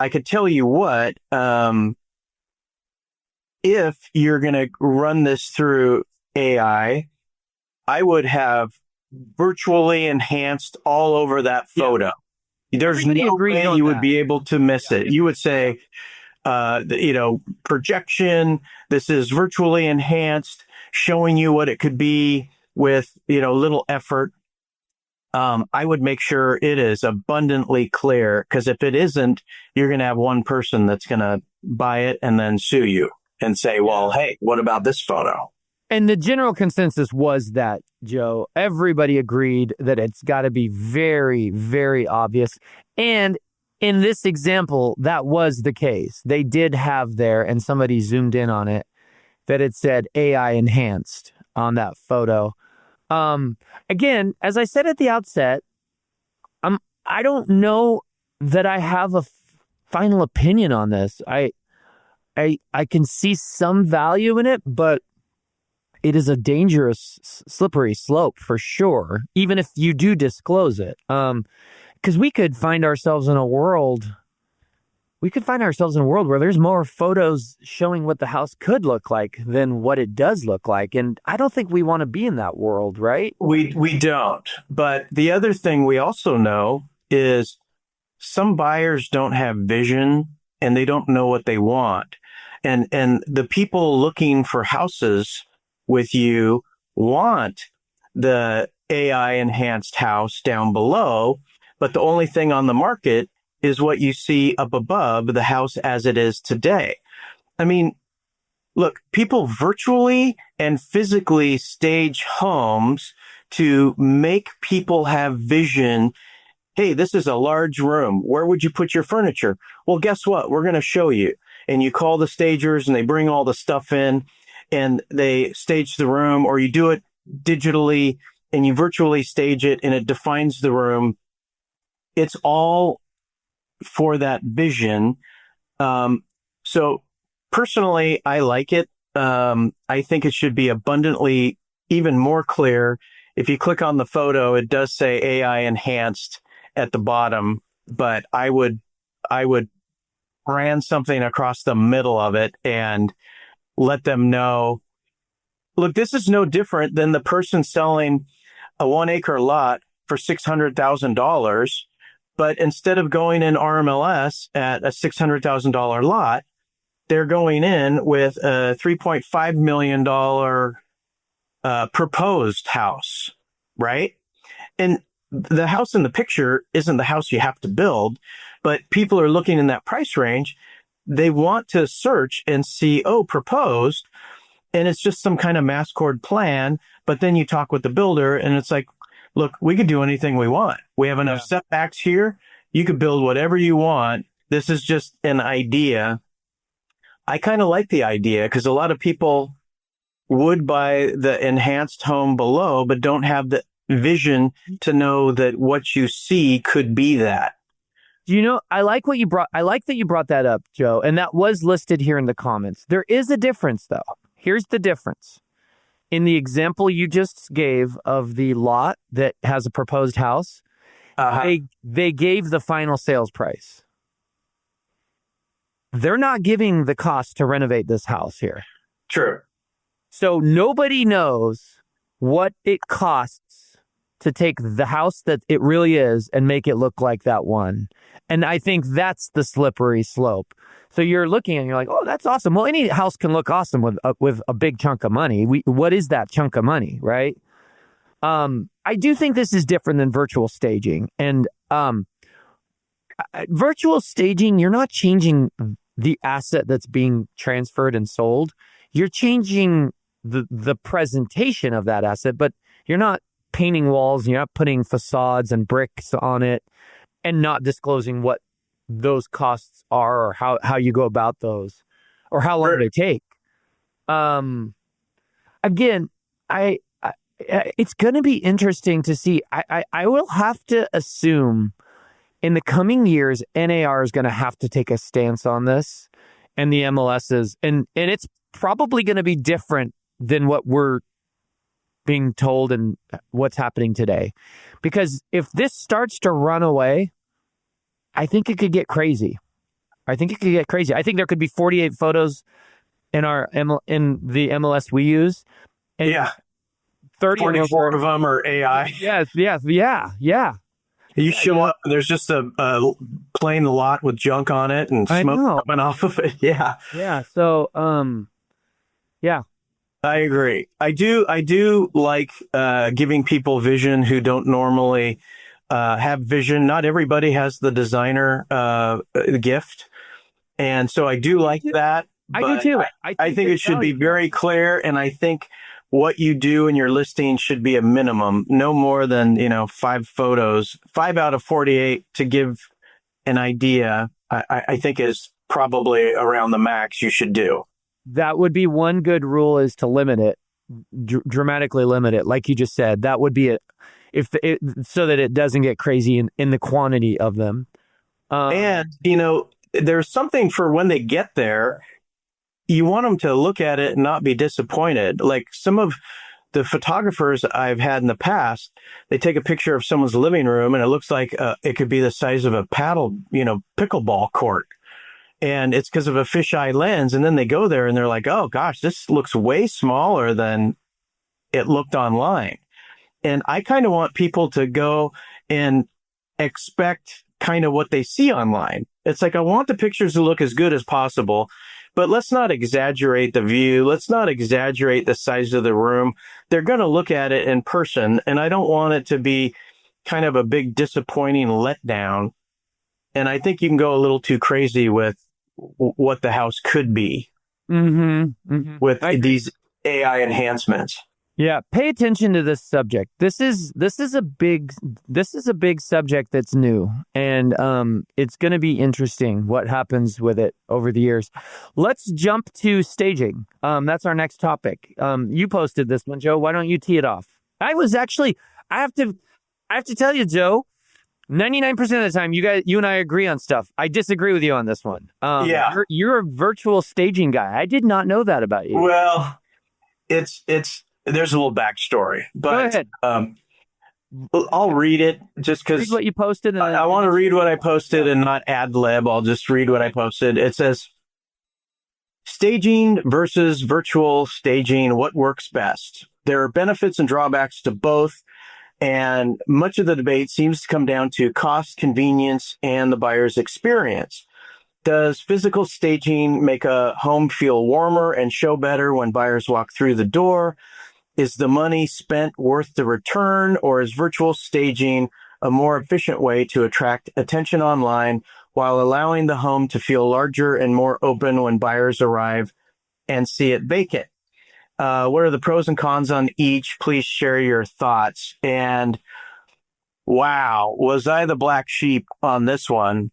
I could tell you what, if you're going to run this through AI, I would have virtually enhanced all over that photo. Yeah. There's no way you would be able to miss it. You would say, projection, this is virtually enhanced, showing you what it could be with, little effort. I would make sure it is abundantly clear, because if it isn't, you're going to have one person that's going to buy it and then sue you and say, well, hey, what about this photo? And the general consensus was that, Joe, everybody agreed that it's got to be very, very obvious. And in this example, that was the case. They did have there, and somebody zoomed in on it, that it said AI enhanced on that photo. Again, as I said at the outset, I don't know that I have a final opinion on this. I can see some value in it, but it is a dangerous, slippery slope for sure, even if you do disclose it. Because we could find ourselves in a world where there's more photos showing what the house could look like than what it does look like. And I don't think we want to be in that world, right? We don't. But the other thing we also know is some buyers don't have vision and they don't know what they want. And the people looking for houses with you want the AI enhanced house down below, but the only thing on the market is what you see up above the house as it is today. I mean, look, people virtually and physically stage homes to make people have vision. Hey, this is a large room. Where would you put your furniture? Well, guess what? We're going to show you. And you call the stagers and they bring all the stuff in and they stage the room, or you do it digitally and you virtually stage it and it defines the room. It's all for that vision. So personally, I like it. I think it should be abundantly even more clear. If you click on the photo, it does say AI enhanced at the bottom, but I would brand something across the middle of it and let them know, look, this is no different than the person selling a 1 acre lot for $600,000. But instead of going in RMLS at a $600,000 lot, they're going in with a $3.5 million proposed house, right? And the house in the picture isn't the house you have to build, but people are looking in that price range. They want to search and see, oh, proposed. And it's just some kind of mass cord plan. But then you talk with the builder and it's like, look, we could do anything we want. We have enough setbacks here. You could build whatever you want. This is just an idea. I kind of like the idea because a lot of people would buy the enhanced home below, but don't have the vision to know that what you see could be that. Do you know, I like that you brought that up, Joe, and that was listed here in the comments. There is a difference, though. Here's the difference. In the example you just gave of the lot that has a proposed house, they gave the final sales price. They're not giving the cost to renovate this house here. True. So nobody knows what it costs to take the house that it really is and make it look like that one. And I think that's the slippery slope. So you're looking and you're like, oh, that's awesome. Well, any house can look awesome with a big chunk of money. What is that chunk of money, right? I do think this is different than virtual staging. And virtual staging, you're not changing the asset that's being transferred and sold. You're changing the presentation of that asset, but you're not painting walls, you're not putting facades and bricks on it and not disclosing what those costs are or how you go about those or how long they take. Again, it's going to be interesting to see. I will have to assume in the coming years, NAR is going to have to take a stance on this and the MLSs, and it's probably going to be different than what we're being told and what's happening today. Because if this starts to run away, I think it could get crazy. I think there could be 48 photos in in the MLS we use. And 34 of them are AI. Yeah. You show up, there's just a plain lot with junk on it and smoke coming off of it. Yeah. Yeah. So, yeah. I agree. I do like giving people vision who don't normally have vision. Not everybody has the designer gift. And so I do like that. I do too. I think it should be very clear. And I think what you do in your listing should be a minimum, no more than, 5 photos, 5 out of 48 to give an idea. I think is probably around the max you should do. That would be one good rule, is to limit it, dramatically limit it. Like you just said, that would be it, so that it doesn't get crazy in the quantity of them. And, there's something for when they get there. You want them to look at it and not be disappointed. Like some of the photographers I've had in the past, they take a picture of someone's living room and it looks like it could be the size of a pickleball court. And it's because of a fisheye lens. And then they go there and they're like, oh gosh, this looks way smaller than it looked online. And I kind of want people to go and expect kind of what they see online. It's like, I want the pictures to look as good as possible, but let's not exaggerate the view. Let's not exaggerate the size of the room. They're going to look at it in person. And I don't want it to be kind of a big disappointing letdown. And I think you can go a little too crazy with what the house could be with these AI enhancements. Yeah, pay attention to this subject. This is a big subject that's new, and it's going to be interesting what happens with it over the years. Let's jump to staging. That's our next topic. You posted this one, Joe. Why don't you tee it off? I have to tell you, Joe, 99% of the time, you and I agree on stuff. I disagree with you on this one. You're a virtual staging guy. I did not know that about you. Well, there's a little backstory, but go ahead. I'll read it just because what you posted. I want to read what I posted and not ad lib. I'll just read what I posted. It says, staging versus virtual staging, what works best? There are benefits and drawbacks to both. And much of the debate seems to come down to cost, convenience, and the buyer's experience. Does physical staging make a home feel warmer and show better when buyers walk through the door? Is the money spent worth the return, or is virtual staging a more efficient way to attract attention online while allowing the home to feel larger and more open when buyers arrive and see it vacant? What are the pros and cons on each? Please share your thoughts. And wow, was I the black sheep on this one?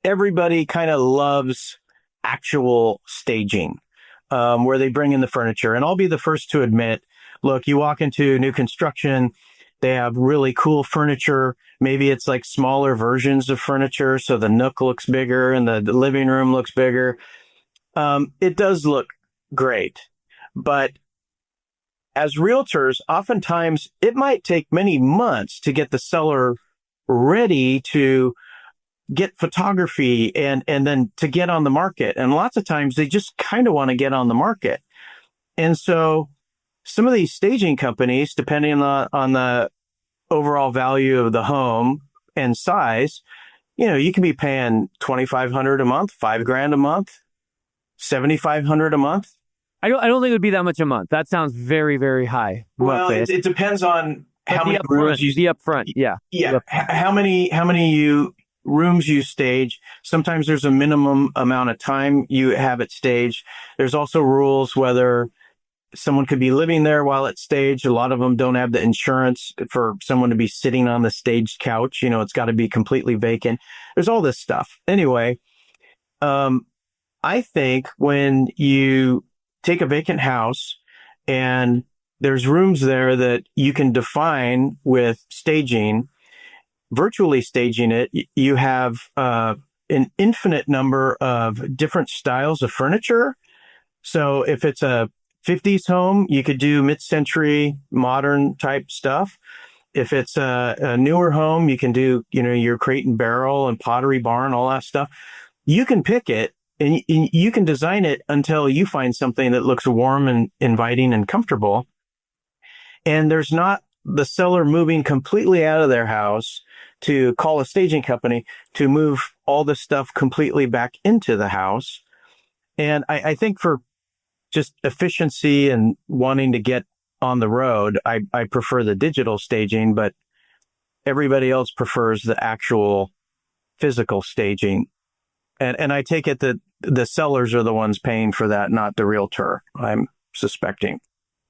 Everybody kind of loves actual staging, where they bring in the furniture. And I'll be the first to admit, look, you walk into new construction, they have really cool furniture. Maybe it's like smaller versions of furniture, so the nook looks bigger and the living room looks bigger. It does look great. But as realtors, oftentimes it might take many months to get the seller ready to get photography and then to get on the market. And lots of times they just kind of want to get on the market. And so some of these staging companies, depending on the overall value of the home and size, you can be paying $2,500 a month, $5,000 a month, $7,500 a month. I don't think it would be that much a month. That sounds very, very high. Well, it depends on how many rooms you... The upfront, yeah. Yeah, how many rooms you stage. Sometimes there's a minimum amount of time you have it staged. There's also rules whether someone could be living there while it's staged. A lot of them don't have the insurance for someone to be sitting on the staged couch. It's got to be completely vacant. There's all this stuff. Anyway, I think when you take a vacant house and there's rooms there that you can define with staging, virtually staging it, you have an infinite number of different styles of furniture. So if it's a 50s home, you could do mid-century modern type stuff. If it's a newer home, you can do, your crate and barrel and pottery barn, all that stuff. You can pick it and you can design it until you find something that looks warm and inviting and comfortable. And there's not the seller moving completely out of their house to call a staging company to move all this stuff completely back into the house. And I think for just efficiency and wanting to get on the road, I prefer the digital staging, but everybody else prefers the actual physical staging. And I take it that the sellers are the ones paying for that, not the realtor, I'm suspecting.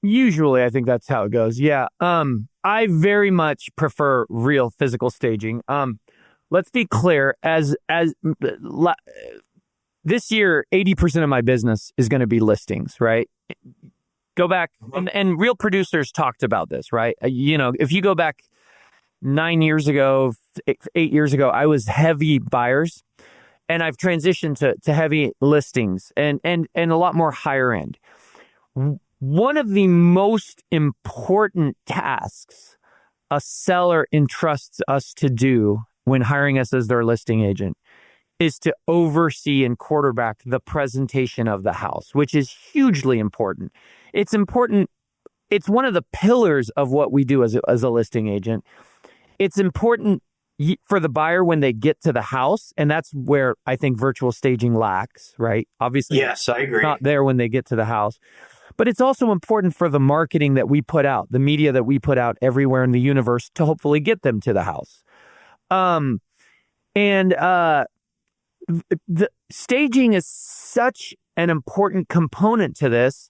Usually, I think that's how it goes. Yeah. I very much prefer real physical staging. Let's be clear, as this year, 80% of my business is going to be listings, right? Go back, and real producers talked about this, right? If you go back 9 years ago, 8 years ago, I was heavy buyers, and I've transitioned to heavy listings and a lot more higher end. One of the most important tasks a seller entrusts us to do when hiring us as their listing agent is to oversee and quarterback the presentation of the house, which is hugely important. It's important. It's one of the pillars of what we do as a listing agent. It's important for the buyer when they get to the house, and that's where I think virtual staging lacks, right? Obviously, yes, I agree. It's not there when they get to the house. But it's also important for the marketing that we put out, the media that we put out everywhere in the universe to hopefully get them to the house. The staging is such an important component to this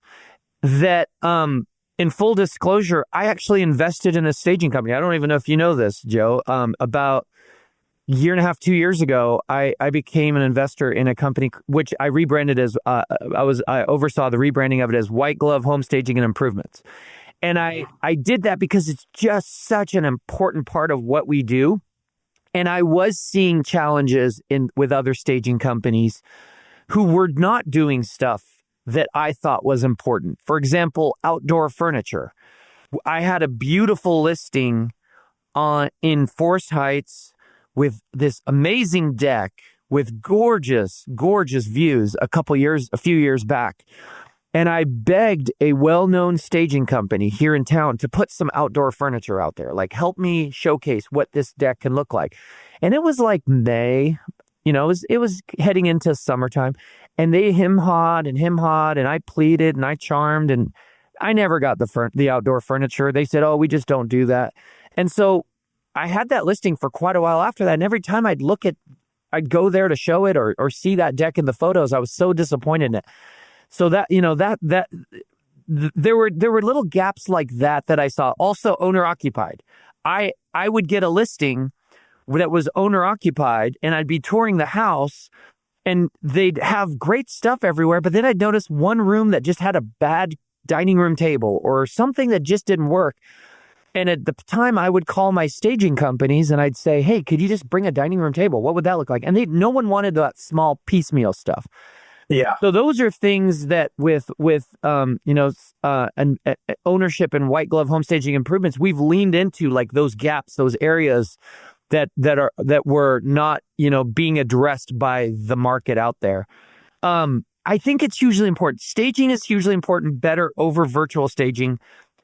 that, in full disclosure, I actually invested in a staging company. I don't even know if you know this, Joe. About a year and a half, 2 years ago, I became an investor in a company which I rebranded as I oversaw the rebranding of it as White Glove Home Staging and Improvements. And I did that because it's just such an important part of what we do. And I was seeing challenges with other staging companies who were not doing stuff that I thought was important. For example, outdoor furniture. I had a beautiful listing in Forest Heights with this amazing deck with gorgeous, gorgeous views a few years back. And I begged a well-known staging company here in town to put some outdoor furniture out there, like help me showcase what this deck can look like. And it was like May, it was heading into summertime, and they him-hawed, and I pleaded and I charmed, and I never got the outdoor furniture. They said, oh, we just don't do that. And so I had that listing for quite a while after that. And every time I'd go there to show it or see that deck in the photos, I was so disappointed in it. So that, there were little gaps like that I saw. Also owner occupied. I would get a listing that was owner occupied and I'd be touring the house and they'd have great stuff everywhere. But then I'd notice one room that just had a bad dining room table or something that just didn't work. And at the time I would call my staging companies and I'd say, hey, could you just bring a dining room table? What would that look like? And no one wanted that small piecemeal stuff. Yeah. So those are things that with ownership and white glove home staging improvements, we've leaned into, like those gaps, those areas that were not, being addressed by the market out there. I think it's hugely important. Staging is hugely important, better over virtual staging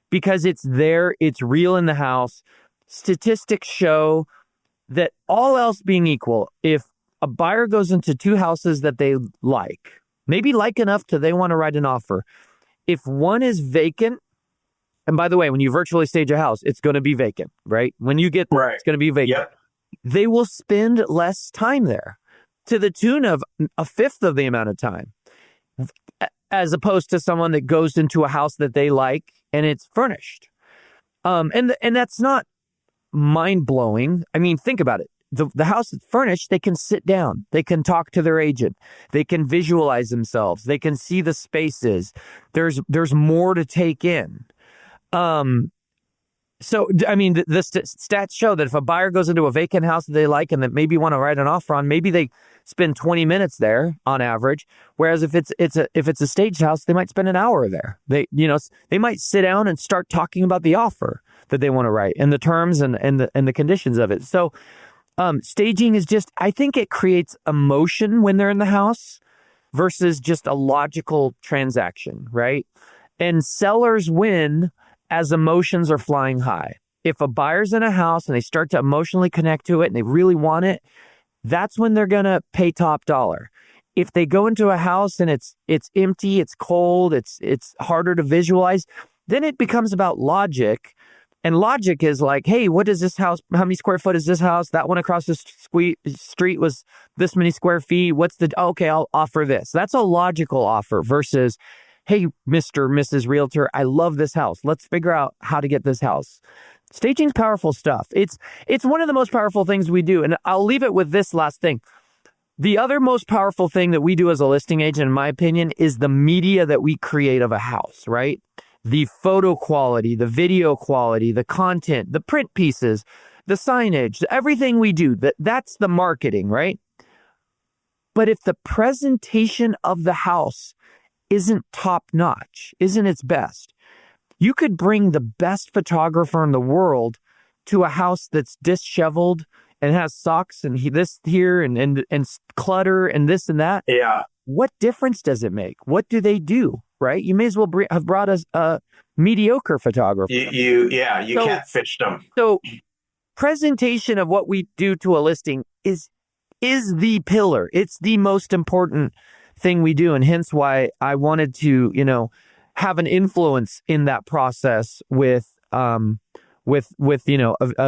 because it's there, it's real in the house. Statistics show that all else being equal, if a buyer goes into two houses that they maybe like enough to they want to write an offer. If one is vacant, and by the way, when you virtually stage a house, it's going to be vacant, right? When you get there, It's going to be vacant. Yep. They will spend less time there to the tune of a fifth of the amount of time, as opposed to someone that goes into a house that they like and it's furnished. And that's not mind-blowing. I mean, think about it. The house is furnished, they can sit down. They can talk to their agent. They can visualize themselves. They can see the spaces. There's more to take in. So, I mean, the stats show that if a buyer goes into a vacant house that they like and that maybe want to write an offer on, maybe they spend 20 minutes there on average. Whereas if it's a staged house, they might spend an hour there. They might sit down and start talking about the offer that they want to write and the terms and the conditions of it. So, staging is just, I think it creates emotion when they're in the house versus just a logical transaction, right? And sellers win as emotions are flying high. If a buyer's in a house and they start to emotionally connect to it and they really want it, that's when they're going to pay top dollar. If they go into a house and it's empty, it's cold, it's harder to visualize, then it becomes about logic. And logic is like, hey, what is this house? How many square foot is this house? That one across the street was this many square feet. Okay, I'll offer this. That's a logical offer versus, hey, Mr. Mrs. Realtor, I love this house. Let's figure out how to get this house. Staging's powerful stuff. It's one of the most powerful things we do. And I'll leave it with this last thing. The other most powerful thing that we do as a listing agent, in my opinion, is the media that we create of a house, right? The photo quality, the video quality, the content, the print pieces, the signage, everything we do, that's the marketing, right? But if the presentation of the house isn't top notch, isn't its best, you could bring the best photographer in the world to a house that's disheveled and has socks and this here and clutter and this and that. Yeah. What difference does it make? What do they do? Right? You may as well have brought us a mediocre photographer. You catfished them. So presentation of what we do to a listing is the pillar. It's the most important thing we do. And hence why I wanted to, have an influence in that process with a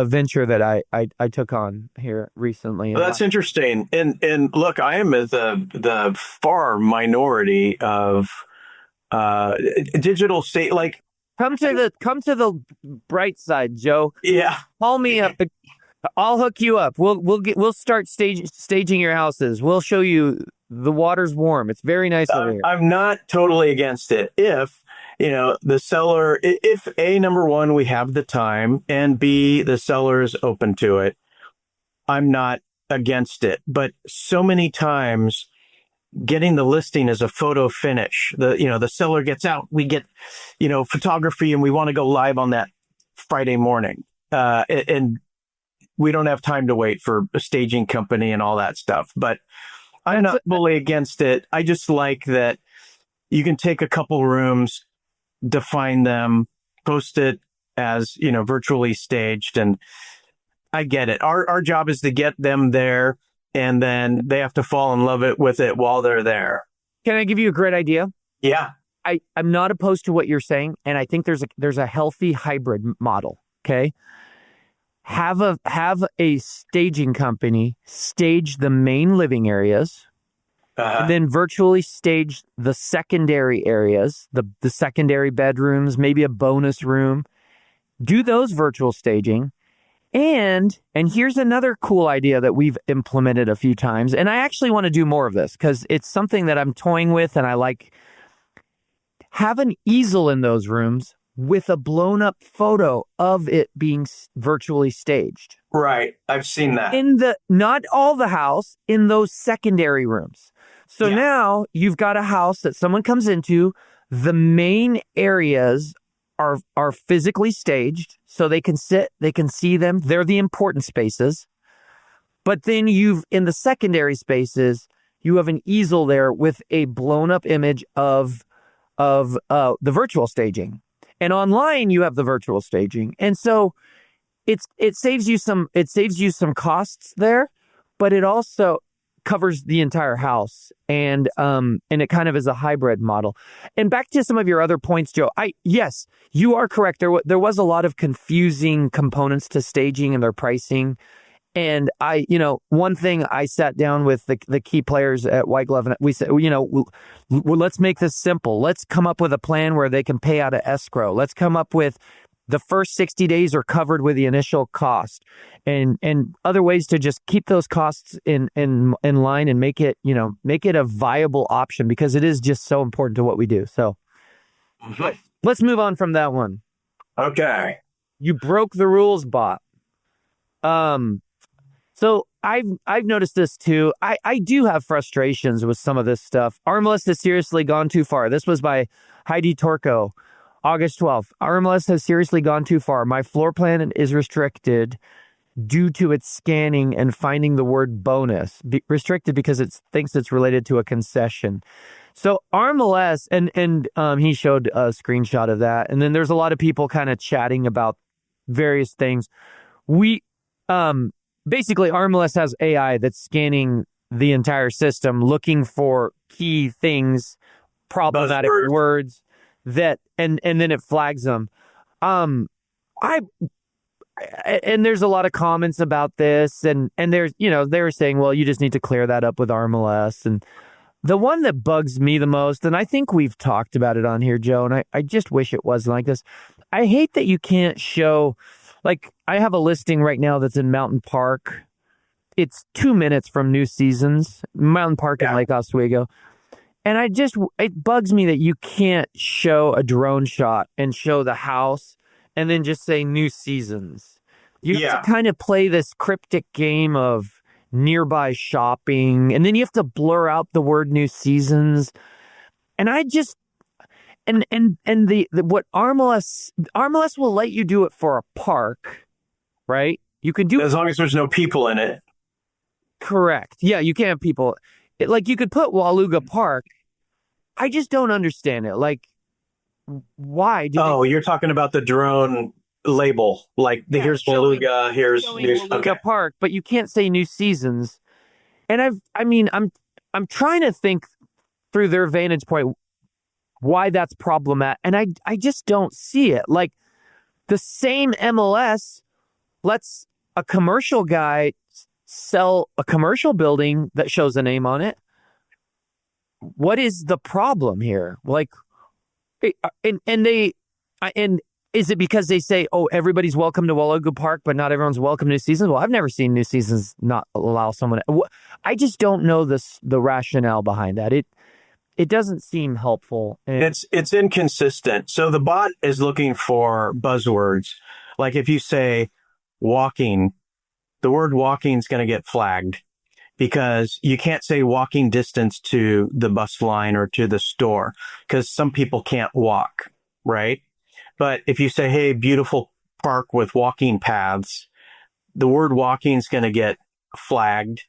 venture that I took on here recently. Well, that's interesting. And look, I am the far minority of digital state, like come to the bright side, Joe. Yeah, call me up. I'll hook you up. We'll start staging your houses. We'll show you the water's warm. It's very nice over here. I'm not totally against it if the seller, if A, number one, we have the time, and B, the seller is open to it. I'm not against it, but so many times getting the listing as a photo finish. The seller gets out, we get, photography, and we want to go live on that Friday morning. And we don't have time to wait for a staging company and all that stuff. But I'm not fully against it. I just like that you can take a couple rooms, define them, post it as, virtually staged. And I get it. Our job is to get them there, and then they have to fall in love with it while they're there. Can I give you a great idea? Yeah. I'm not opposed to what you're saying, and I think there's a healthy hybrid model. Okay, have a staging company stage the main living areas, and then virtually stage the secondary areas, the secondary bedrooms, maybe a bonus room. Do those virtual staging. And here's another cool idea that we've implemented a few times. And I actually want to do more of this because it's something that I'm toying with and I like. Have an easel in those rooms with a blown up photo of it being virtually staged. Right. I've seen that. Not all the house, in those secondary rooms. So now you've got a house that someone comes into, the main areas are physically staged, so they can sit, they can see them. They're the important spaces. But then in the secondary spaces, you have an easel there with a blown up image of the virtual staging. And online you have the virtual staging. And so it saves you some costs there, but it also covers the entire house, and it kind of is a hybrid model. And back to some of your other points, Joe. Yes, you are correct. There was a lot of confusing components to staging and their pricing. And one thing I sat down with the key players at White Glove, and we said, let's make this simple. Let's come up with a plan where they can pay out of escrow. Let's come up with the first 60 days are covered with the initial cost, and other ways to just keep those costs in line and make it a viable option, because it is just so important to what we do. So let's move on from that one. Okay. You broke the rules, bot. So I've noticed this too. I do have frustrations with some of this stuff. Armless has seriously gone too far. This was by Heidi Torko, August 12th. Armless has seriously gone too far. My floor plan is restricted due to its scanning and finding the word bonus. Restricted because it thinks it's related to a concession. So Armless, and he showed a screenshot of that. And then there's a lot of people kind of chatting about various things. Basically, Armless has AI that's scanning the entire system, looking for key things, problematic words that, and then it flags them. And there's a lot of comments about this, and there's, they were saying, well, you just need to clear that up with Armless. And the one that bugs me the most, and I think we've talked about it on here, Joe, and I just wish it wasn't like this. I hate that you can't show. Like, I have a listing right now that's in Mountain Park. It's 2 minutes from New Seasons, Mountain Park in Lake Oswego. And it bugs me that you can't show a drone shot and show the house and then just say New Seasons. You have to kind of play this cryptic game of nearby shopping, and then you have to blur out the word New Seasons. And I just... And what Armless will let you do it for a park, right? You can do as long as there's no people in it. Correct. Yeah, you can't have people. Like, you could put Waluga Park. I just don't understand it. Like, why? You're talking about the drone label. Like, here's Waluga, here's Waluga Park, but you can't say New Seasons. And I'm trying to think through their vantage point why that's problematic. And I just don't see it. Like, the same MLS lets a commercial guy sell a commercial building that shows a name on it. What is the problem here? Like, and is it because they say, oh, everybody's welcome to Waluga Park, but not everyone's welcome to New Seasons? Well, I've never seen New Seasons not allow someone. I just don't know the rationale behind that. It doesn't seem helpful. It's inconsistent. So the bot is looking for buzzwords. Like, if you say walking, the word walking is going to get flagged because you can't say walking distance to the bus line or to the store because some people can't walk, right? But if you say, hey, beautiful park with walking paths, the word walking is going to get flagged.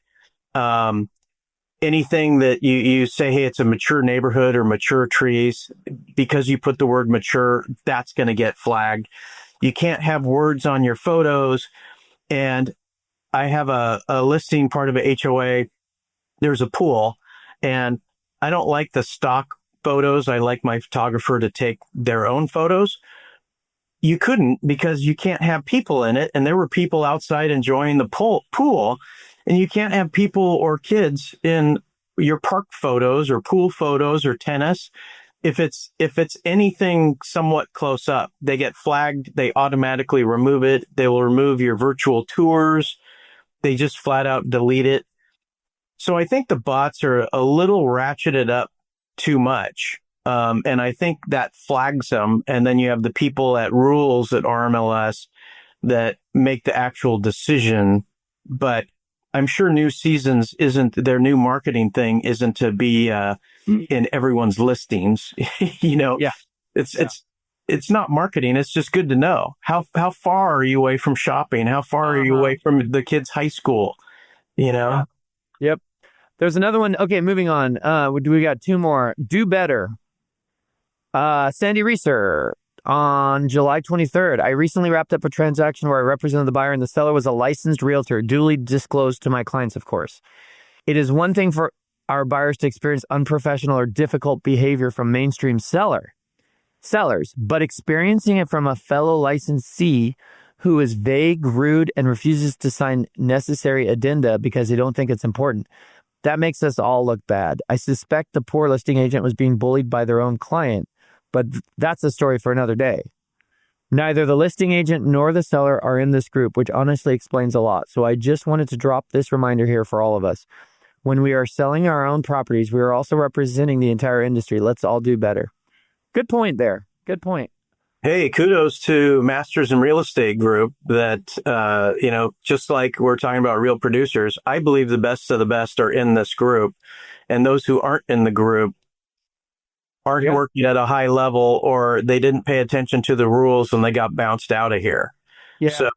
Anything that you say, hey, it's a mature neighborhood or mature trees, because you put the word mature, that's going to get flagged. You can't have words on your photos. And I have a listing, part of a HOA. There's a pool, and I don't like the stock photos. I like my photographer to take their own photos. You couldn't, because you can't have people in it. And there were people outside enjoying the pool, and you can't have people or kids in your park photos or pool photos or tennis. If it's anything somewhat close up, they get flagged. They automatically remove it. They will remove your virtual tours. They just flat out delete it. So I think the bots are a little ratcheted up too much. And I think that flags them. And then you have the people at rules at RMLS that make the actual decision. But I'm sure New Seasons their new marketing thing isn't to be in everyone's listings. Yeah. It's not marketing. It's just good to know. How far are you away from shopping? How far are you away from the kids' high school? Yeah. Yep. There's another one. Okay, moving on. We got two more. Do better. Sandy Reeser, on July 23rd, I recently wrapped up a transaction where I represented the buyer and the seller was a licensed realtor, duly disclosed to my clients, of course. It is one thing for our buyers to experience unprofessional or difficult behavior from mainstream sellers, but experiencing it from a fellow licensee who is vague, rude, and refuses to sign necessary addenda because they don't think it's important. That makes us all look bad. I suspect the poor listing agent was being bullied by their own client, but that's a story for another day. Neither the listing agent nor the seller are in this group, which honestly explains a lot. So I just wanted to drop this reminder here for all of us. When we are selling our own properties, we are also representing the entire industry. Let's all do better. Good point there. Good point. Hey, kudos to Masters in Real Estate Group that, just like we're talking about real producers, I believe the best of the best are in this group. And those who aren't in the group aren't working at a high level, or they didn't pay attention to the rules and they got bounced out of here. Yeah. So,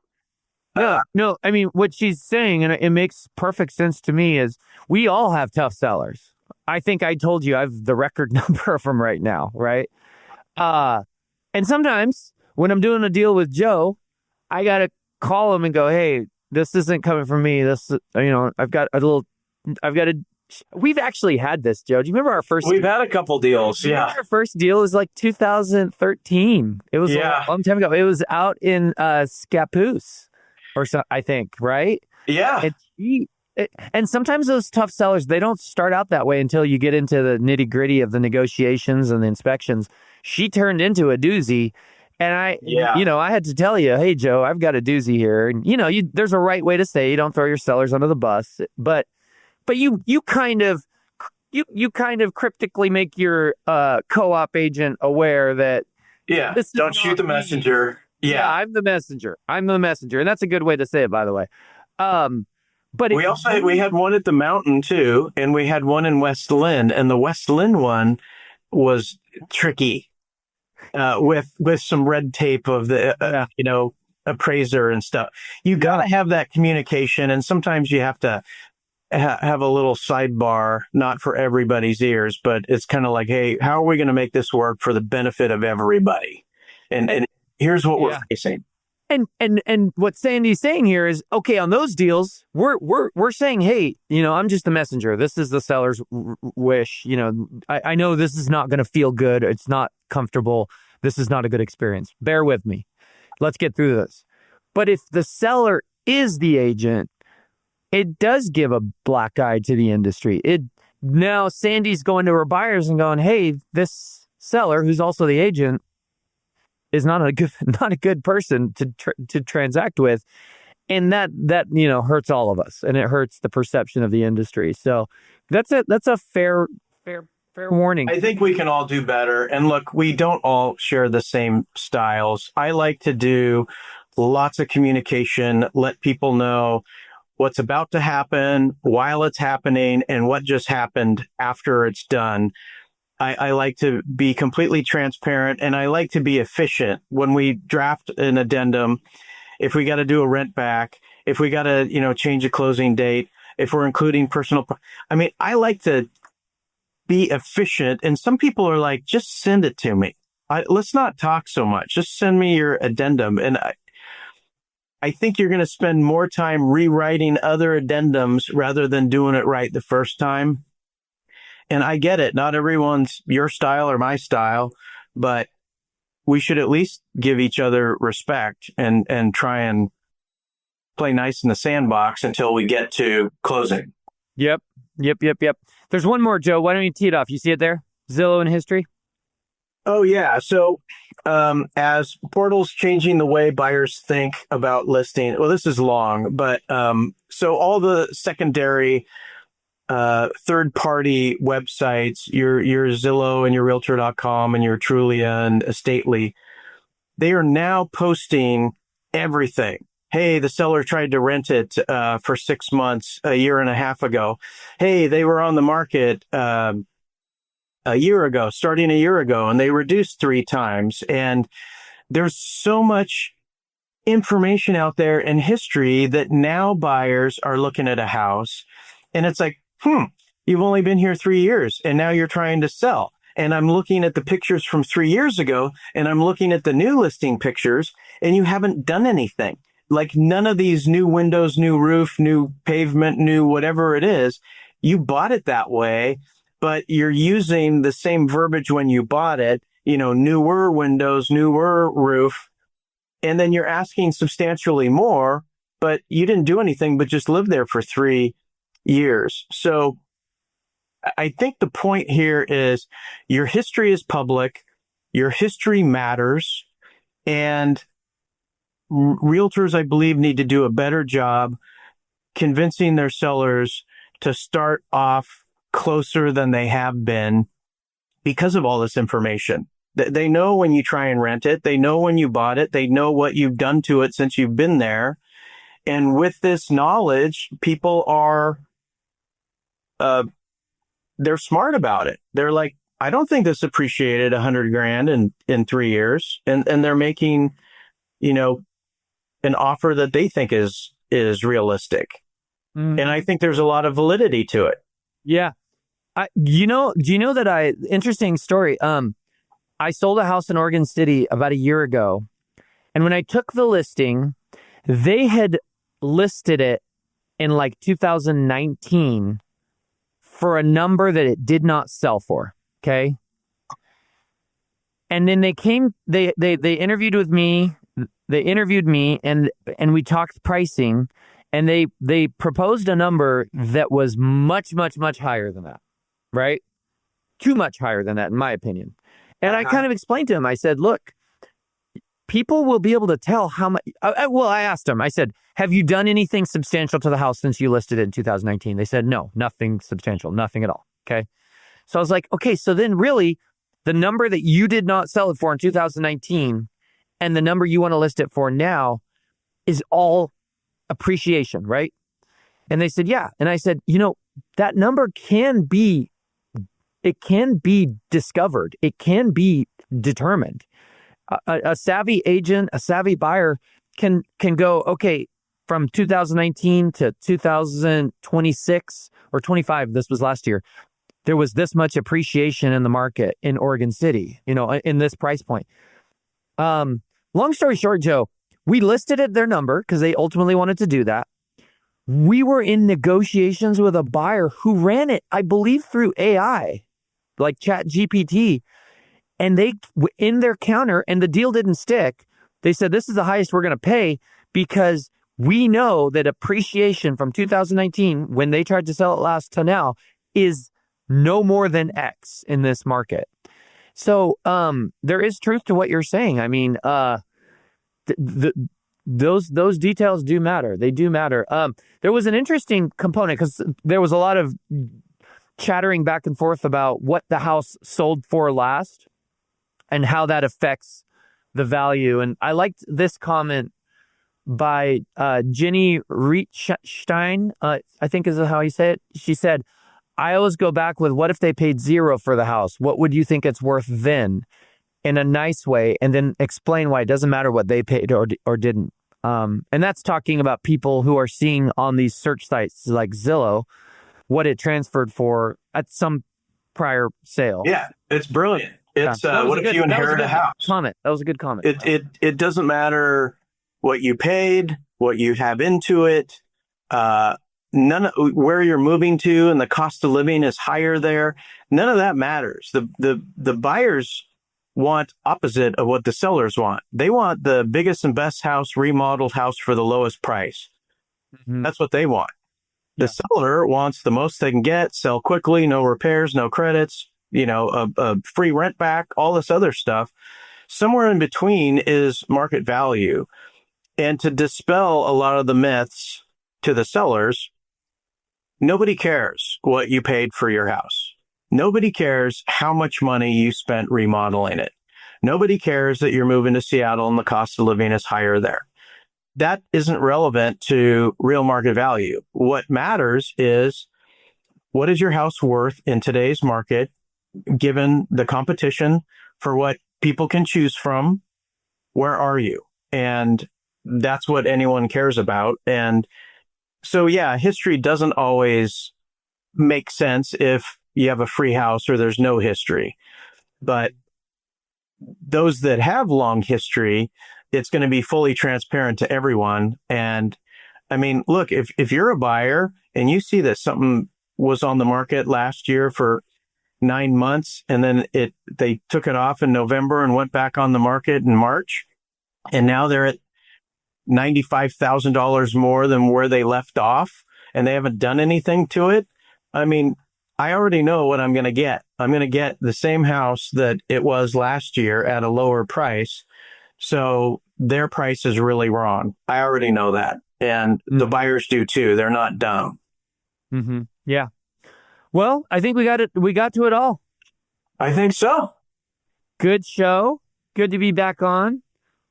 no, I mean, what she's saying, and it makes perfect sense to me, is we all have tough sellers. I think I told you I have the record number of them right now, right? And sometimes when I'm doing a deal with Joe, I got to call him and go, hey, this isn't coming from me. We've actually had this, Joe. Do you remember our first? We've had a couple deals. Yeah. Our first deal was like 2013. It was a long time ago. It was out in Scappoose or so, I think, right? Yeah. And sometimes those tough sellers, they don't start out that way until you get into the nitty gritty of the negotiations and the inspections. She turned into a doozy. And I had to tell you, hey, Joe, I've got a doozy here. And, there's a right way to say you don't throw your sellers under the bus. But you kind of cryptically make your co-op agent aware that don't shoot the messenger. Yeah, I'm the messenger. And that's a good way to say it, by the way. But we had one at the Mountain too, and we had one in West Lynn, and the West Lynn one was tricky with some red tape of the appraiser and stuff. You got to have that communication, and sometimes you have to have a little sidebar, not for everybody's ears, but it's kind of like, hey, how are we going to make this work for the benefit of everybody? And here's what we're facing. And what Sandy's saying here is, okay, on those deals, we're saying, hey, I'm just the messenger. This is the seller's wish. I know this is not going to feel good. It's not comfortable. This is not a good experience. Bear with me. Let's get through this. But if the seller is the agent, it does give a black eye to the industry. Now Sandy's going to her buyers and going, hey, this seller, who's also the agent, is not a good person to transact with, and that hurts all of us, and it hurts the perception of the industry. So that's a fair warning. I think we can all do better. And look, we don't all share the same styles. I like to do lots of communication, let people know what's about to happen while it's happening and what just happened after it's done. I like to be completely transparent, and I like to be efficient. When we draft an addendum, if we got to do a rent back, if we got to, change a closing date, if we're including I like to be efficient. And some people are like, just send it to me. Let's not talk so much. Just send me your addendum. And I think you're going to spend more time rewriting other addendums rather than doing it right the first time. And I get it. Not everyone's your style or my style, but we should at least give each other respect and try and play nice in the sandbox until we get to closing. Yep. There's one more, Joe. Why don't you tee it off? You see it there? Zillow in history? Oh, yeah. So as portals changing the way buyers think about listing, well, this is long, but so all the secondary third-party websites, your Zillow and your Realtor.com and your Trulia and Estately, they are now posting everything. Hey, the seller tried to rent it for 6 months, a year and a half ago. Hey, they were on the market a year ago, starting a year ago, and they reduced 3 times. And there's so much information out there in history that now buyers are looking at a house and it's like, you've only been here 3 years and now you're trying to sell. And I'm looking at the pictures from 3 years ago and I'm looking at the new listing pictures and you haven't done anything. Like none of these new windows, new roof, new pavement, new whatever it is, you bought it that way, but you're using the same verbiage when you bought it, newer windows, newer roof, and then you're asking substantially more, but you didn't do anything but just live there for 3 years. So I think the point here is your history is public, your history matters, and realtors, I believe, need to do a better job convincing their sellers to start off closer than they have been because of all this information. They know when you try and rent it. They know when you bought it. They know what you've done to it since you've been there. And with this knowledge, people are, they're smart about it. They're like, I don't think this appreciated $100,000 in 3 years. And they're making, an offer that they think is realistic. And I think there's a lot of validity to it. Yeah. Do you know that interesting story. I sold a house in Oregon City about a year ago. And when I took the listing, they had listed it in like 2019 for a number that it did not sell for. Okay. And then they interviewed with me. They interviewed me and we talked pricing, and they proposed a number that was much, much, much higher than that. Right? Too much higher than that, in my opinion. And I kind of explained to him, I said, look, people will be able to tell how much. I asked him, I said, have you done anything substantial to the house since you listed it in 2019? They said, no, nothing substantial, nothing at all. Okay. So I was like, okay, so then really the number that you did not sell it for in 2019 and the number you want to list it for now is all appreciation, right? And they said, yeah. And I said, that number can be discovered. It can be determined. A savvy agent, a savvy buyer can go, okay, from 2019 to 2026 or 25, this was last year, there was this much appreciation in the market in Oregon City, in this price point. Long story short, Joe, we listed at their number because they ultimately wanted to do that. We were in negotiations with a buyer who ran it, I believe, through AI, like Chat GPT. And they, in their counter, and the deal didn't stick. They said, this is the highest we're going to pay because we know that appreciation from 2019, when they tried to sell it last to now, is no more than X in this market. So there is truth to what you're saying. I mean, those details do matter. They do matter. There was an interesting component because there was a lot of chattering back and forth about what the house sold for last and how that affects the value. And I liked this comment by Jenny Rietstein, I think is how you say it. She said, I always go back with, what if they paid $0 for the house? What would you think it's worth then? In a nice way, and then explain why it doesn't matter what they paid or didn't. And that's talking about people who are seeing on these search sites like Zillow what it transferred for at some prior sale. Yeah, it's brilliant. It's what if you inherit a house? Comment. That was a good comment. It doesn't matter what you paid, what you have into it. where you're moving to and the cost of living is higher there. None of that matters. The buyers want opposite of what the sellers want. They want the biggest and best house, remodeled house for the lowest price. Mm-hmm. That's what they want. The seller wants the most they can get, sell quickly, no repairs, no credits, a free rent back, all this other stuff. Somewhere in between is market value. And to dispel a lot of the myths to the sellers, nobody cares what you paid for your house. Nobody cares how much money you spent remodeling it. Nobody cares that you're moving to Seattle and the cost of living is higher there. That isn't relevant to real market value. What matters is, what is your house worth in today's market, given the competition for what people can choose from? Where are you? And that's what anyone cares about. And so, history doesn't always make sense if you have a free house or there's no history. But those that have long history, it's going to be fully transparent to everyone. And I mean, look, if you're a buyer and you see that something was on the market last year for 9 months and then they took it off in November and went back on the market in March, and now they're at $95,000 more than where they left off, and they haven't done anything to it. I mean, I already know what I'm going to get. I'm going to get the same house that it was last year at a lower price. So their price is really wrong. I already know that. And the buyers do too. They're not dumb. Mm-hmm. Yeah. Well, I think we got it. We got to it all. I think so. Good show. Good to be back on.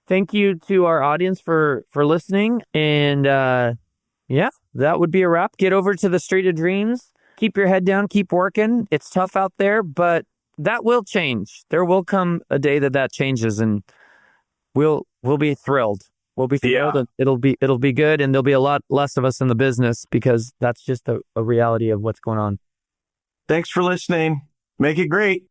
Thank you to our audience for listening. And that would be a wrap. Get over to the Street of Dreams. Keep your head down. Keep working. It's tough out there, but that will change. There will come a day that changes, and we'll be thrilled. We'll be thrilled. And it'll be good, and there'll be a lot less of us in the business because that's just a reality of what's going on. Thanks for listening. Make it great.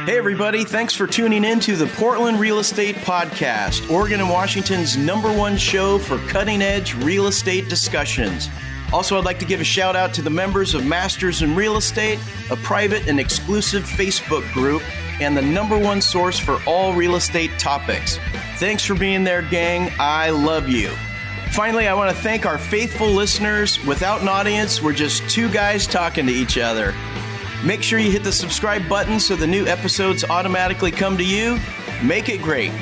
Hey everybody, thanks for tuning in to the Portland Real Estate Podcast, Oregon and Washington's #1 show for cutting-edge real estate discussions. Also, I'd like to give a shout out to the members of Masters in Real Estate, a private and exclusive Facebook group, and the #1 source for all real estate topics. Thanks for being there, gang. I love you. Finally, I want to thank our faithful listeners. Without an audience, we're just two guys talking to each other. Make sure you hit the subscribe button so the new episodes automatically come to you. Make it great.